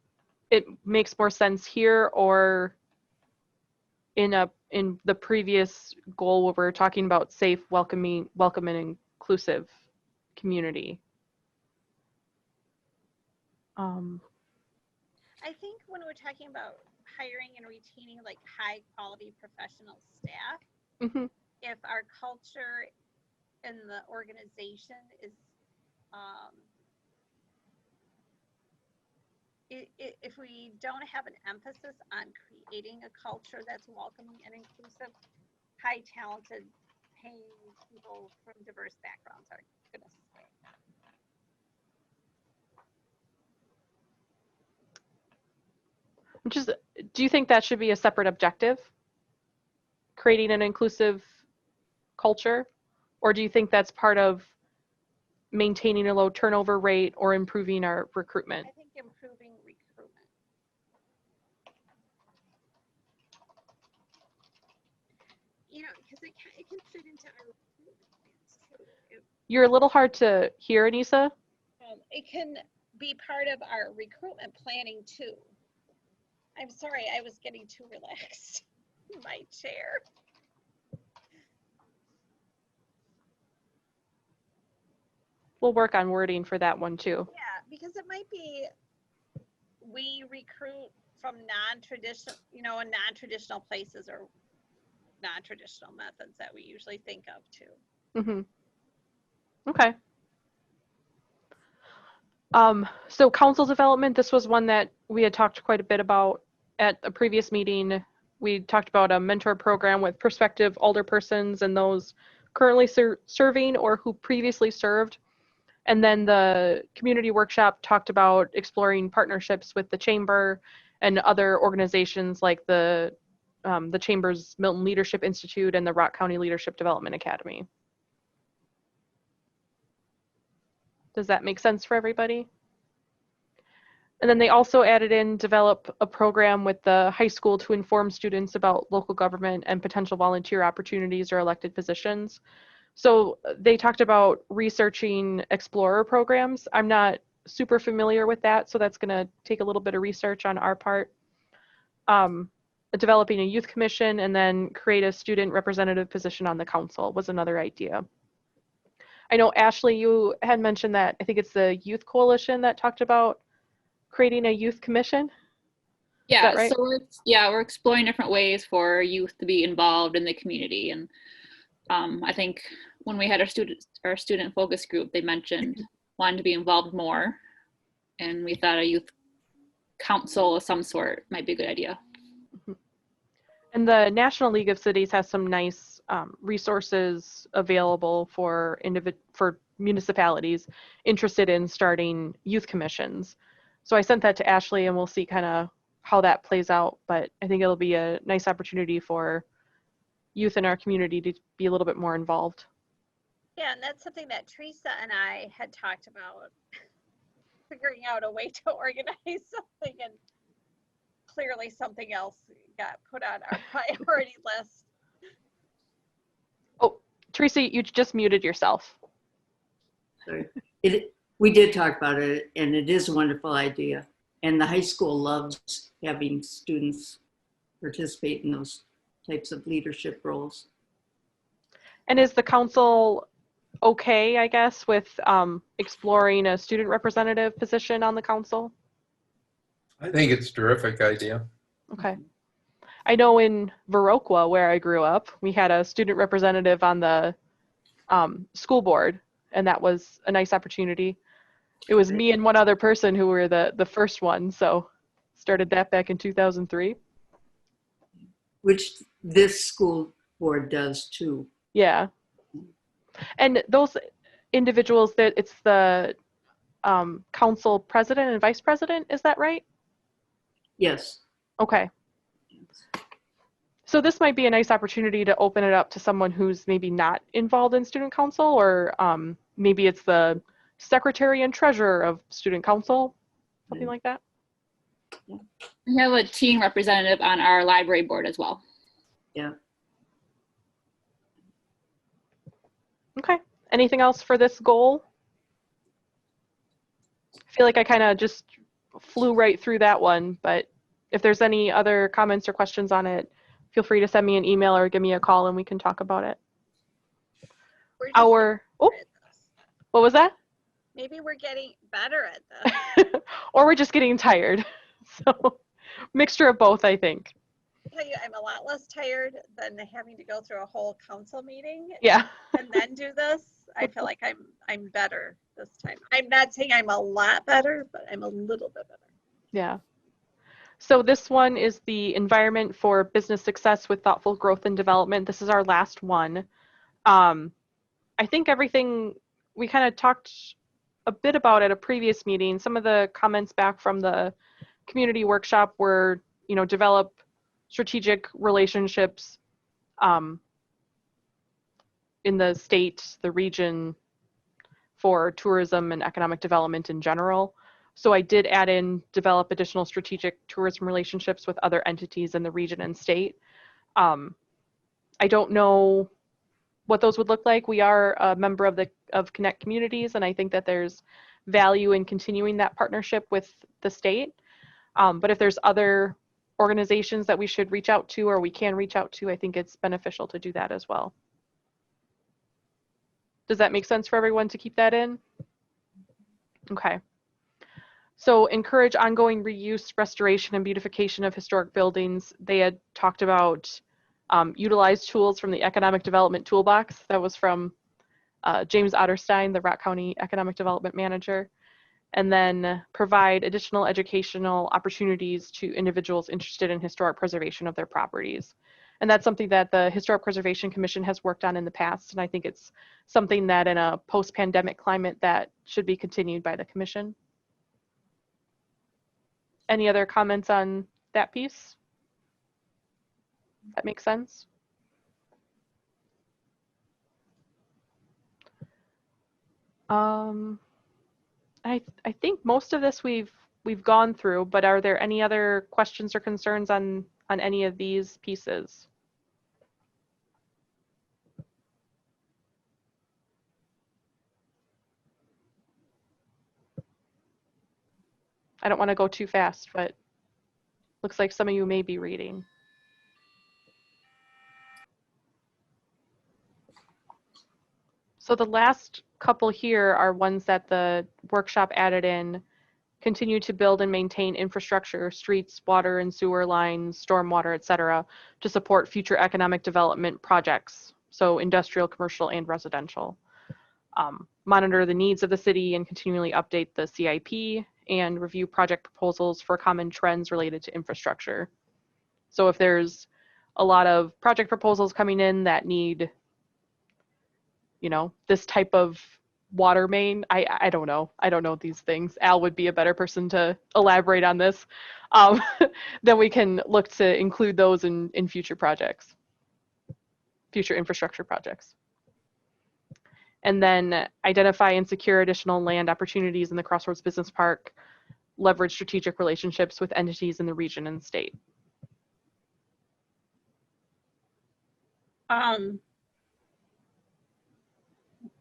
it makes more sense here or in the previous goal where we're talking about safe, welcome and inclusive community. I think when we're talking about hiring and retaining like high quality professional staff, if our culture in the organization is if we don't have an emphasis on creating a culture that's welcoming and inclusive, high talented paying people from diverse backgrounds are going to stay. Do you think that should be a separate objective, creating an inclusive culture, or do you think that's part of maintaining a low turnover rate or improving our recruitment? I think improving recruitment. You know, because it can fit into our recruitment plans too. You're a little hard to hear, Anissa. It can be part of our recruitment planning too. I'm sorry, I was getting too relaxed in my chair. We'll work on wording for that one too. Yeah, because it might be we recruit from non-traditional, you know, in non-traditional places or non-traditional methods that we usually think of too. Okay. So council development, this was one that we had talked quite a bit about at a previous meeting. We talked about a mentor program with prospective alderpersons and those currently serving or who previously served. And then the community workshop talked about exploring partnerships with the chamber and other organizations like the chamber's Milton Leadership Institute and the Rock County Leadership Development Academy. Does that make sense for everybody? And then they also added in develop a program with the high school to inform students about local government and potential volunteer opportunities or elected positions. So they talked about researching Explorer programs. I'm not super familiar with that, so that's going to take a little bit of research on our part. developing a youth commission, and then create a student representative position on the council was another idea. I know, Ashley, you had mentioned that I think it's the Youth Coalition that talked about creating a youth commission. Yeah, that right? so we're exploring different ways for youth to be involved in the community. And I think when we had our student focus group, they mentioned wanting to be involved more. And we thought a youth council of some sort might be a good idea. And the National League of Cities has some nice resources available for municipalities interested in starting youth commissions. So I sent that to Ashley, and we'll see kind of how that plays out. But I think it'll be a nice opportunity for youth in our community to be a little bit more involved. Yeah, and that's something that Teresa and I had talked about, figuring out a way to organize something, and clearly something else got put on our priority list. Oh, Teresa, you just muted yourself. Sorry. We did talk about it, and it is a wonderful idea. And the high school loves having students participate in those types of leadership roles. And is the council okay, I guess, with exploring a student representative position on the council? I think it's a terrific idea. Okay. I know in Viroqua, where I grew up, we had a student representative on the school board, and that was a nice opportunity. It was me and one other person who were the first one, so started that back in 2003. Which this school board does too. Yeah. And those individuals, that it's the council president and vice president, is that right? Yes. Okay. So this might be a nice opportunity to open it up to someone who's maybe not involved in student council, or maybe it's the secretary and treasurer of student council, something like that. We have a teen representative on our library board as well. Yeah. Okay. Anything else for this goal? I feel like I kind of just flew right through that one, but if there's any other comments or questions on it, feel free to send me an email or give me a call and we can talk about it. What was that? Maybe we're getting better at this. Or we're just getting tired. So mixture of both, I think. I tell you, I'm a lot less tired than having to go through a whole council meeting. Yeah. And then do this. I feel like I'm better this time. I'm not saying I'm a lot better, but I'm a little bit better. Yeah. So this one is the environment for business success with thoughtful growth and development. This is our last one. I think everything we kind of talked a bit about at a previous meeting. Some of the comments back from the community workshop were, develop strategic relationships in the state, the region, for tourism and economic development in general. So I did add in develop additional strategic tourism relationships with other entities in the region and state. I don't know what those would look like. We are a member of Connect Communities, and I think that there's value in continuing that partnership with the state. But if there's other organizations that we should reach out to or we can reach out to, I think it's beneficial to do that as well. Does that make sense for everyone to keep that in? Okay. So encourage ongoing reuse, restoration, and beautification of historic buildings. They had talked about utilize tools from the Economic Development Toolbox. That was from James Otterstein, the Rock County Economic Development Manager. And then provide additional educational opportunities to individuals interested in historic preservation of their properties. And that's something that the Historic Preservation Commission has worked on in the past. And I think it's something that in a post-pandemic climate that should be continued by the commission. Any other comments on that piece? That makes sense? I think most of this we've gone through, but are there any other questions or concerns on any of these pieces? I don't want to go too fast, but looks like some of you may be reading. So the last couple here are ones that the workshop added in. Continue to build and maintain infrastructure, streets, water and sewer lines, stormwater, et cetera, to support future economic development projects. So industrial, commercial, and residential. Monitor the needs of the city and continually update the CIP and review project proposals for common trends related to infrastructure. So if there's a lot of project proposals coming in that need, you know, this type of water main, I don't know. I don't know these things. Al would be a better person to elaborate on this. Then we can look to include those in future projects, future infrastructure projects. And then identify and secure additional land opportunities in the Crossroads Business Park, leverage strategic relationships with entities in the region and state.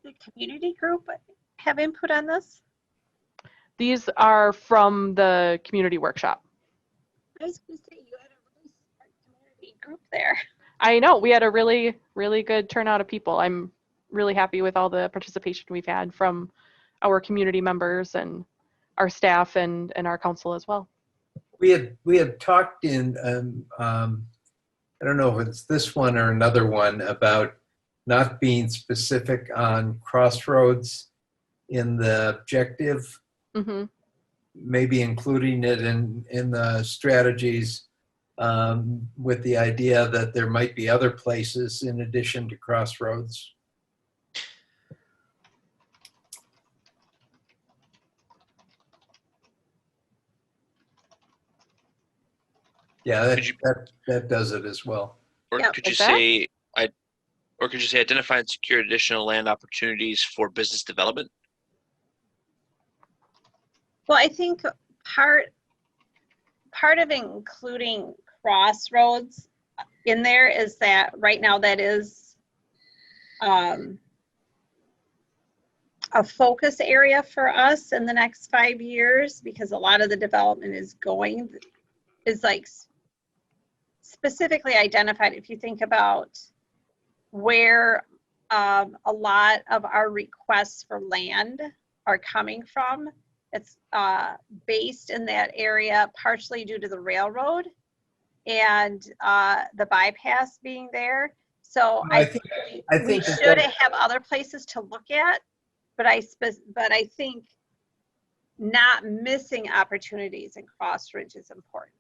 The community group have input on this? These are from the community workshop. I was going to say, you had a really smart community group there. I know, we had a really, really good turnout of people. I'm really happy with all the participation we've had from our community members and our staff and our council as well. We had talked in, I don't know if it's this one or another one, about not being specific on crossroads in the objective, maybe including it in the strategies, with the idea that there might be other places in addition to crossroads. Yeah, that does it as well. Or Yeah, could you like say, or could you say identify and secure additional land opportunities for business development? Well, I think part of including crossroads in there is that right now that is a focus area for us in the next 5 years, because a lot of the development is like specifically identified. If you think about where a lot of our requests for land are coming from, it's based in that area partially due to the railroad and the bypass being there. So I think we should have other places to look at, but I think not missing opportunities in Crossridge is important.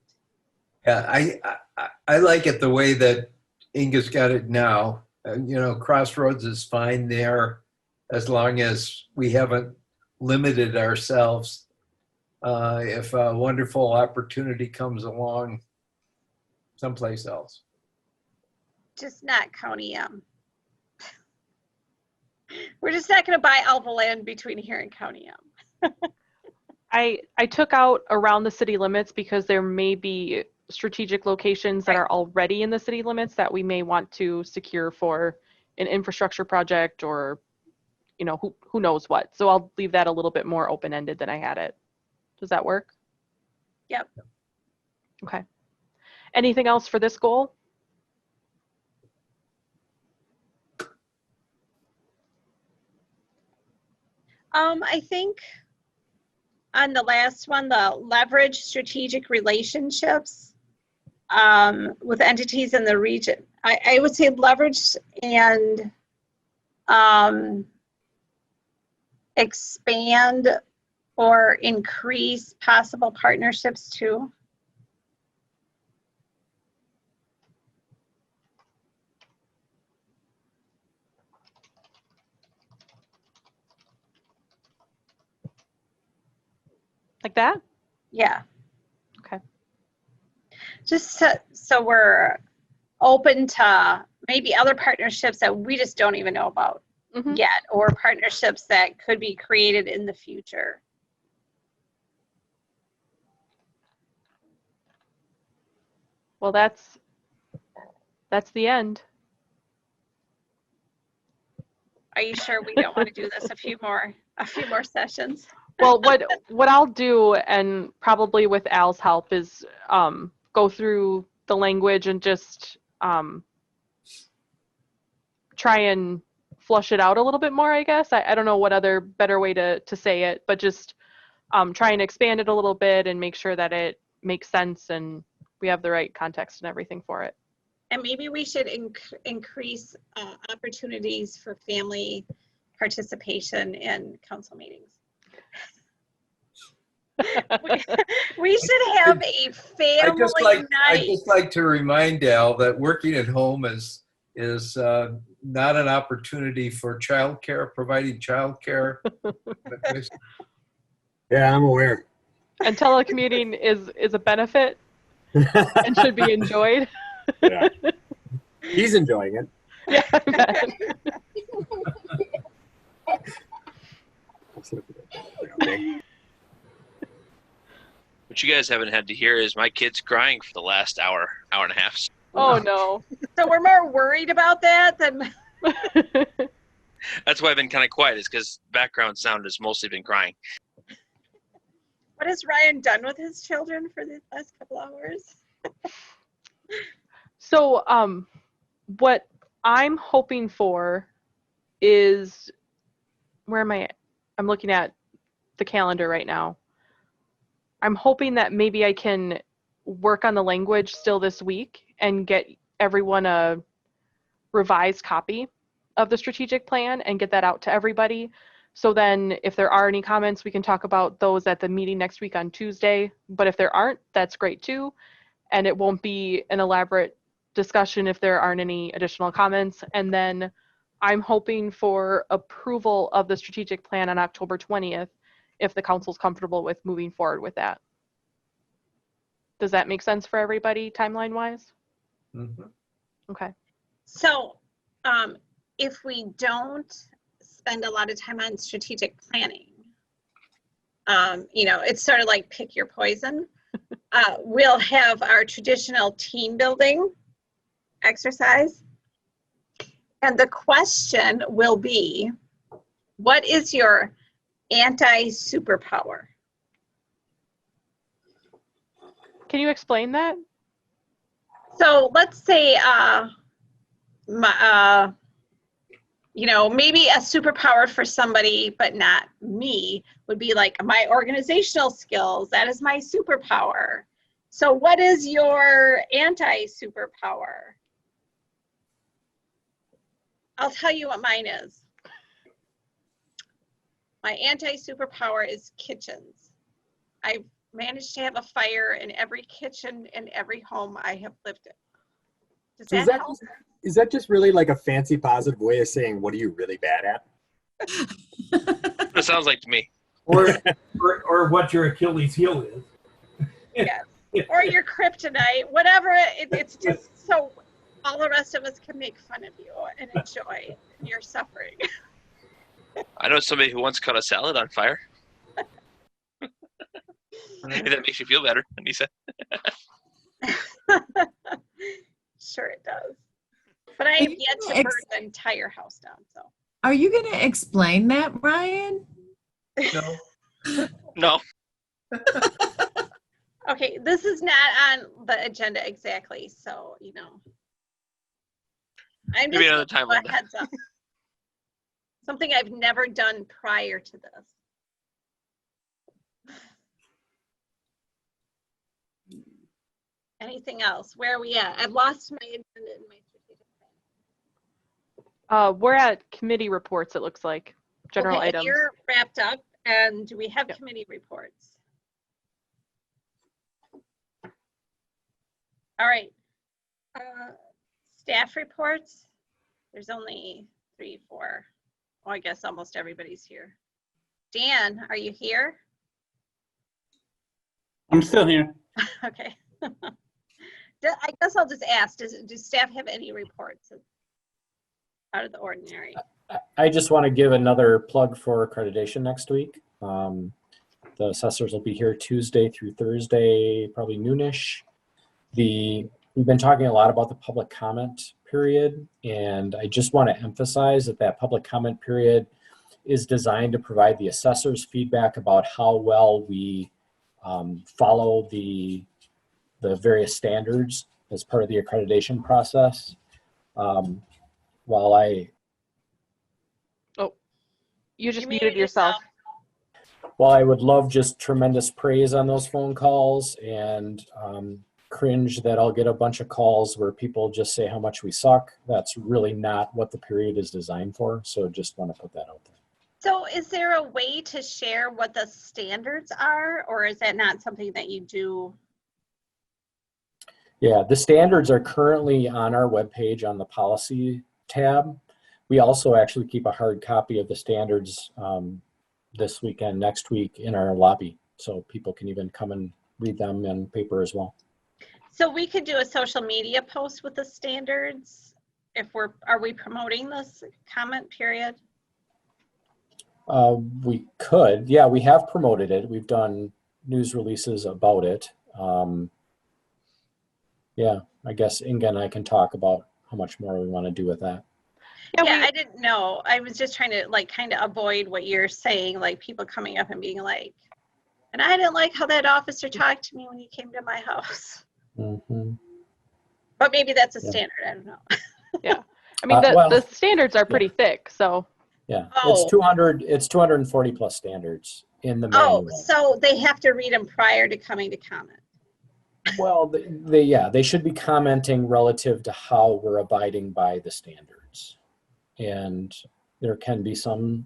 Yeah, I like it the way that Inga's got it now. You know, crossroads is fine there as long as we haven't limited ourselves. If a wonderful opportunity comes along someplace else. Just not County M. We're just not going to buy all the land between here and County M. I took out around the city limits because there may be strategic locations that are already in the city limits that we may want to secure for an infrastructure project or, you know, who knows what. So I'll leave that a little bit more open-ended than I had it. Does that work? Yep. Okay. Anything else for this goal? I think on the last one, the leverage strategic relationships with entities in the region. I would say leverage and expand or increase possible partnerships too. Like that? Yeah. Okay. Just so we're open to maybe other partnerships that we just don't even know about yet, or partnerships that could be created in the future. Well, that's the end. Are you sure we don't want to do this a few more sessions? Well, what I'll do, and probably with Al's help, is go through the language and just try and flush it out a little bit more, I guess. I don't know what other better way to say it, but just try and expand it a little bit and make sure that it makes sense and we have the right context and everything for it. And maybe we should increase opportunities for family participation in council meetings. We should have a family night. I just like to remind Al that working at home is not an opportunity for childcare, providing childcare. Yeah, I'm aware. And telecommuting is a benefit and should be enjoyed. Yeah. He's enjoying it. Yeah, I bet. What you guys haven't had to hear is my kid's crying for the last hour and a half. Oh no. So we're more worried about that than. That's why I've been kind of quiet, is because background sound has mostly been crying. What has Ryan done with his children for the last couple hours? So what I'm hoping for is, where am I? I'm looking at the calendar right now. I'm hoping that maybe I can work on the language still this week and get everyone a revised copy of the strategic plan and get that out to everybody. So then if there are any comments, we can talk about those at the meeting next week on Tuesday. But if there aren't, that's great too. And it won't be an elaborate discussion if there aren't any additional comments. And then I'm hoping for approval of the strategic plan on October 20th if the council's comfortable with moving forward with that. Does that make sense for everybody timeline wise? Mm-hmm. Okay. So if we don't spend a lot of time on strategic planning, it's sort of like pick your poison. We'll have our traditional team building exercise. And the question will be, what is your anti-superpower? Can you explain that? So let's say, maybe a superpower for somebody, but not me, would be like my organizational skills. That is my superpower. So what is your anti-superpower? I'll tell you what mine is. My anti-superpower is kitchens. I've managed to have a fire in every kitchen in every home I have lived in. Does So that help? is that just really like a fancy positive way of saying, what are you really bad at? It sounds like to me. Or what your Achilles heel is. Yes. Or your kryptonite, whatever. It's just so all the rest of us can make fun of you and enjoy your suffering. I know somebody who once caught a salad on fire. Maybe that makes you feel better, Anissa. Sure it does. But I have yet to burn the entire house down, so. Are you going to explain that, Ryan? No. No. Okay, this is not on the agenda exactly, so, I'm Maybe just another time. giving you a heads up. Something I've never done prior to this. Anything else? Where are we at? I've lost my agenda in my strategic plan. We're at committee reports, it looks like. General Okay, items. you're wrapped up, and do we have committee reports? All right. Staff reports. There's only 3, 4. Well, I guess almost everybody's here. Dan, are you here? I'm still here. Okay. I guess I'll just ask, do staff have any reports out of the ordinary? I just want to give another plug for accreditation next week. The assessors will be here Tuesday through Thursday, probably noonish. We've been talking a lot about the public comment period, and I just want to emphasize that public comment period is designed to provide the assessors feedback about how well we follow the various standards as part of the accreditation process. While I You just muted yourself. Well, I would love just tremendous praise on those phone calls, and cringe that I'll get a bunch of calls where people just say how much we suck. That's really not what the period is designed for. So just want to put that out there. So is there a way to share what the standards are, or is that not something that you do? Yeah, the standards are currently on our webpage on the policy tab. We also actually keep a hard copy of the standards this weekend, next week in our lobby. So people can even come and read them in paper as well. So we could do a social media post with the standards if are we promoting this comment period? We could, yeah, we have promoted it. We've done news releases about it. Yeah, I guess Inga and I can talk about how much more we want to do with that. Yeah, I didn't know. I was just trying to like kind of avoid what you're saying, like people coming up and being like, and I didn't like how that officer talked to me when he came to my house. Mm-hmm. But maybe that's a standard. I don't know. Yeah, I mean the standards are pretty thick, so. Yeah, it's 200. It's 240 plus standards in the manual. Oh, so they have to read them prior to coming to comment. Well, they should be commenting relative to how we're abiding by the standards, and there can be some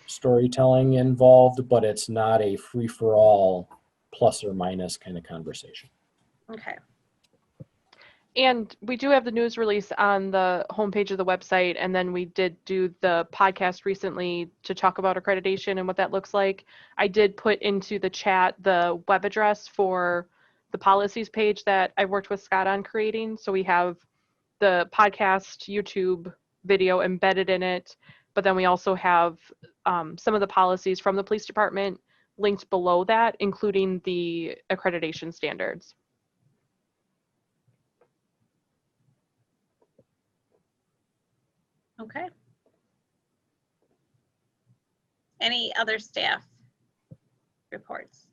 storytelling involved, but it's not a free-for-all plus or minus kind of conversation. Okay. And we do have the news release on the homepage of the website, and then we did do the podcast recently to talk about accreditation and what that looks like. I did put into the chat the web address for the policies page that I worked with Scott on creating. So we have the podcast YouTube video embedded in it, but then we also have some of the policies from the police department linked below that, including the accreditation standards. Okay. Any other staff reports?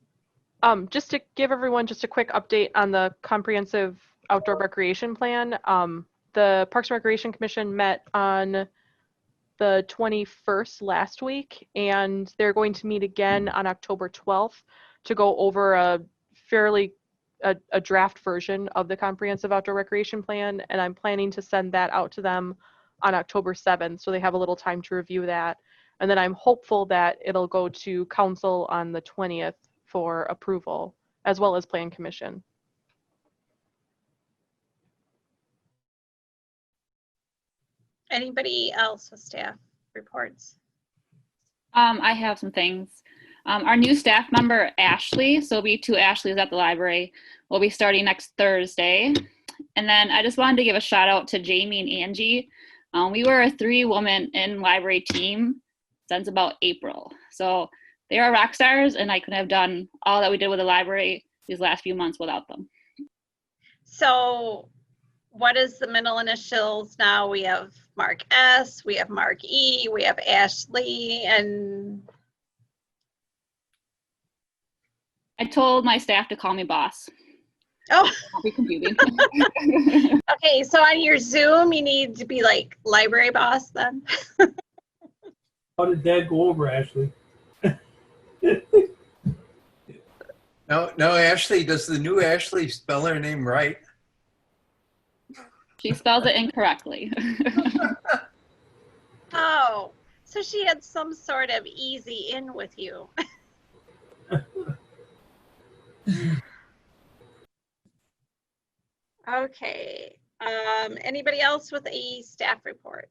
Just to give everyone just a quick update on the comprehensive outdoor recreation plan. The Parks and Recreation Commission met on the 21st last week, and they're going to meet again on October 12th to go over a draft version of the comprehensive outdoor recreation plan, and I'm planning to send that out to them on October 7th, so they have a little time to review that. And then I'm hopeful that it'll go to council on the 20th for approval, as well as Plan Commission. Anybody else with staff reports? I have some things. Our new staff member, Ashley, so we 2 Ashleys at the library, will be starting next Thursday. And then I just wanted to give a shout out to Jamie and Angie. We were a 3-woman in-library team since about April. So they are rock stars, and I couldn't have done all that we did with the library these last few months without them. So what is the middle initials now? We have Mark S, we have Mark E, we have Ashley, and I told my staff to call me boss. Oh, I'll be confusing. Okay, so on your Zoom, you need to be like library boss then. How did that go over, Ashley? No, Ashley, does the new Ashley spell her name right? She spelled it incorrectly. Oh, so she had some sort of easy in with you. Okay, anybody else with a staff report?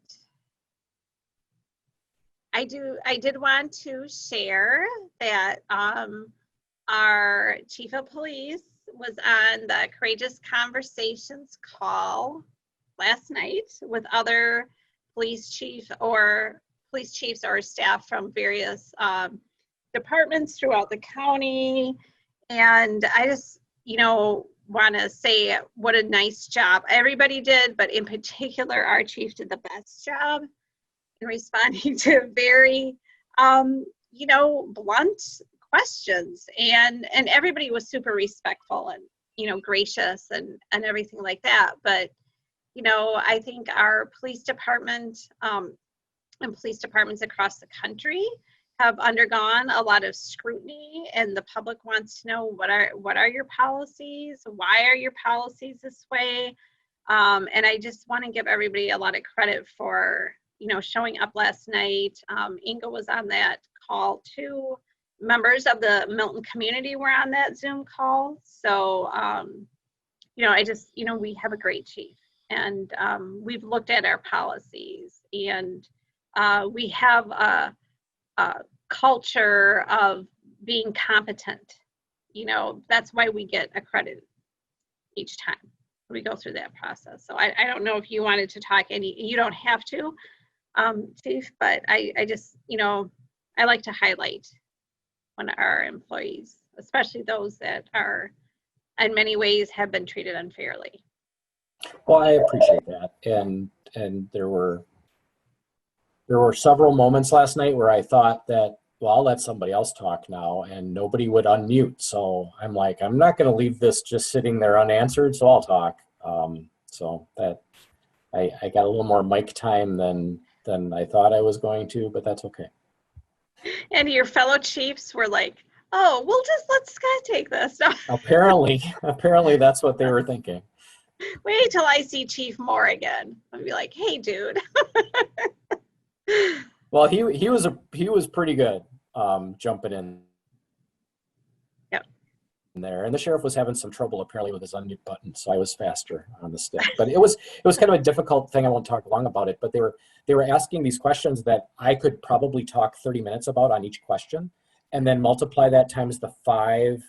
I did want to share that our chief of police was on the Courageous Conversations call last night with other police chiefs or staff from various departments throughout the county. And I just, want to say what a nice job everybody did, but in particular, our chief did the best job in responding to very, blunt questions, and everybody was super respectful and, gracious and everything like that. But, I think our police department and police departments across the country have undergone a lot of scrutiny, and the public wants to know what are your policies? Why are your policies this way? And I just want to give everybody a lot of credit for, you know, showing up last night. Inga was on that call too. Members of the Milton community were on that Zoom call. So, you know, we have a great chief, and we've looked at our policies, and we have a culture of being competent. You know, that's why we get accredited each time we go through that process. So I don't know if you wanted to talk you don't have to, Chief, but I just, you know, I like to highlight when our employees, especially those that are in many ways have been treated unfairly. Well, I appreciate that. And there were several moments last night where I thought that, well, I'll let somebody else talk now, and nobody would unmute. So I'm like, I'm not going to leave this just sitting there unanswered, so I'll talk. So that I got a little more mic time than I thought I was going to, but that's okay. And your fellow chiefs were like, oh, we'll just let Scott take this. Apparently that's what they were thinking. Wait till I see Chief Moore again. I'll be like, hey, dude. Well, he was pretty good jumping in. Yep. There, and the sheriff was having some trouble apparently with his unmute button, so I was faster on the stick. But it was kind of a difficult thing. I won't talk long about it, but they were asking these questions that I could probably talk 30 minutes about on each question, and then multiply that times the 5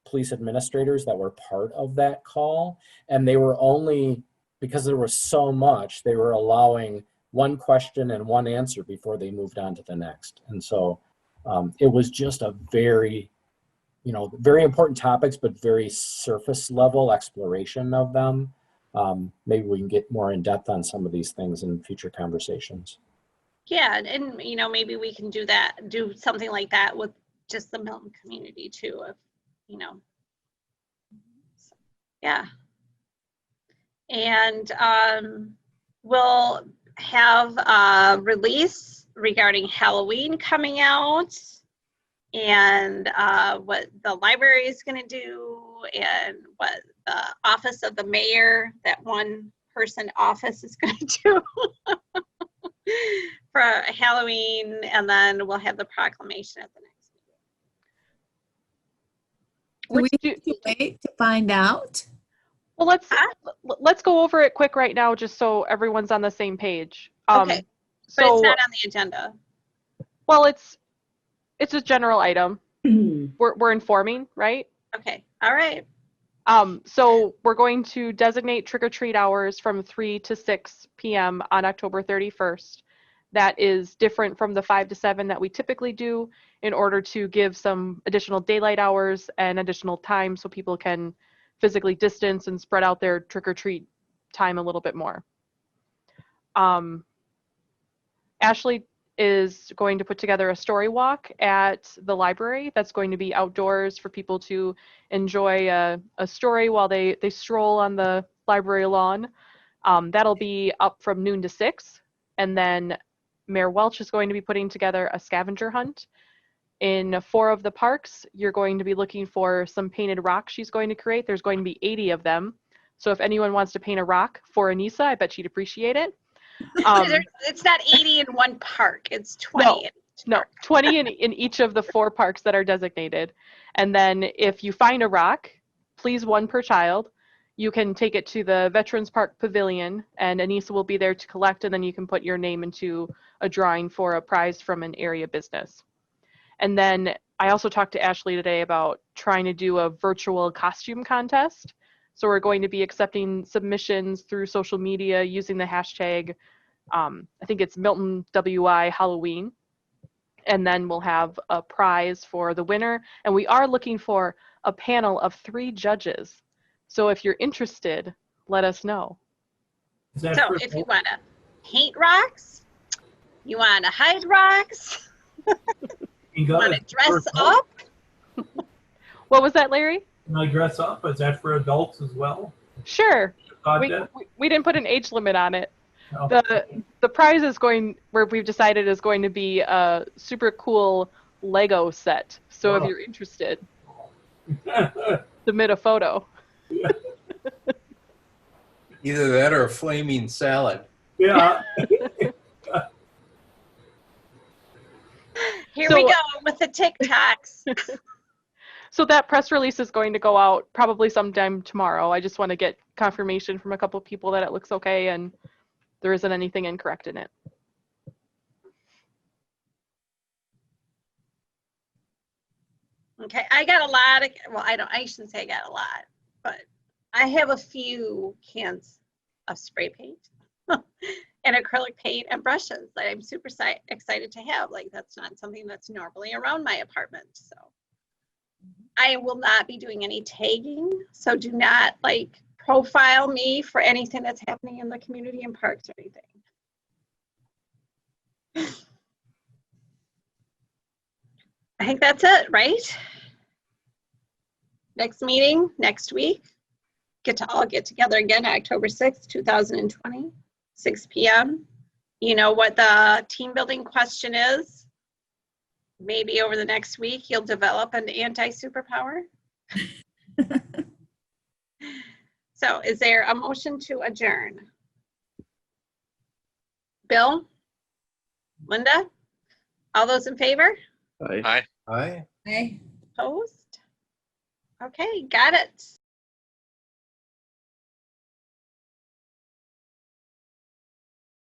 police administrators that were part of that call, and they were only, because there was so much, they were allowing one question and one answer before they moved on to the next. And so it was just a very, you know, very important topics, but very surface level exploration of them. Maybe we can get more in depth on some of these things in future conversations. Yeah, and you know, maybe we can do something like that with just the Milton community too, if, you know. So, yeah. And we'll have a release regarding Halloween coming out, and what the library is going to do, and what the office of the mayor, that one person office, is going to do for Halloween, and then we'll have the proclamation at the next meeting. Do we need to wait to find out? Well, let's go over it quick right now, just so everyone's on the same page. Okay, but it's not on the agenda. Well, it's a general item. We're informing, right? Okay, all right. So we're going to designate trick-or-treat hours from 3 to 6 p.m. on October 31st. That is different from the 5 to 7 that we typically do, in order to give some additional daylight hours and additional time so people can physically distance and spread out their trick-or-treat time a little bit more. Ashley is going to put together a story walk at the library that's going to be outdoors for people to enjoy a story while they stroll on the library lawn. That'll be up from noon to 6. And then Mayor Welch is going to be putting together a scavenger hunt. In 4 of the parks, you're going to be looking for some painted rocks she's going to create. There's going to be 80 of them. So if anyone wants to paint a rock for Anissa, I bet she'd appreciate it. It's not 80 in one park. It's 20. No, 20 in each of the 4 parks that are designated. And then if you find a rock, please 1 per child, you can take it to the Veterans Park Pavilion, and Anissa will be there to collect, and then you can put your name into a drawing for a prize from an area business. And then I also talked to Ashley today about trying to do a virtual costume contest. So we're going to be accepting submissions through social media using the hashtag, I think it's Milton WI Halloween. And then we'll have a prize for the winner. And we are looking for a panel of 3 judges. So if you're interested, let us know. So if you want to paint rocks, you want to hide rocks, you want to dress up. What was that, Larry? Can I dress up? Is that for adults as well? Sure. We didn't put an age limit on it. No. The prize is going, where we've decided, is going to be a super cool Lego set. So if Oh. you're interested, submit a photo. Either that or a flaming salad. Yeah. Here So- we go with the TikToks. So that press release is going to go out probably sometime tomorrow. I just want to get confirmation from a couple of people that it looks okay and there isn't anything incorrect in it. Okay, I got a lot of, well, I shouldn't say I got a lot, but I have a few cans of spray paint and acrylic paint and brushes that I'm super excited to have. Like, that's not something that's normally around my apartment. So I will not be doing any tagging. So do not like profile me for anything that's happening in the community and parks or anything. I think that's it, right? Next meeting, next week. Get together again, October 6th, 2020, 6 p.m. You know what the team building question is? Maybe over the next week, you'll develop an anti-superpower. So is there a motion to adjourn? Bill? Linda? All those in favor? Aye. Aye. Hey. Opposed? Okay, got it.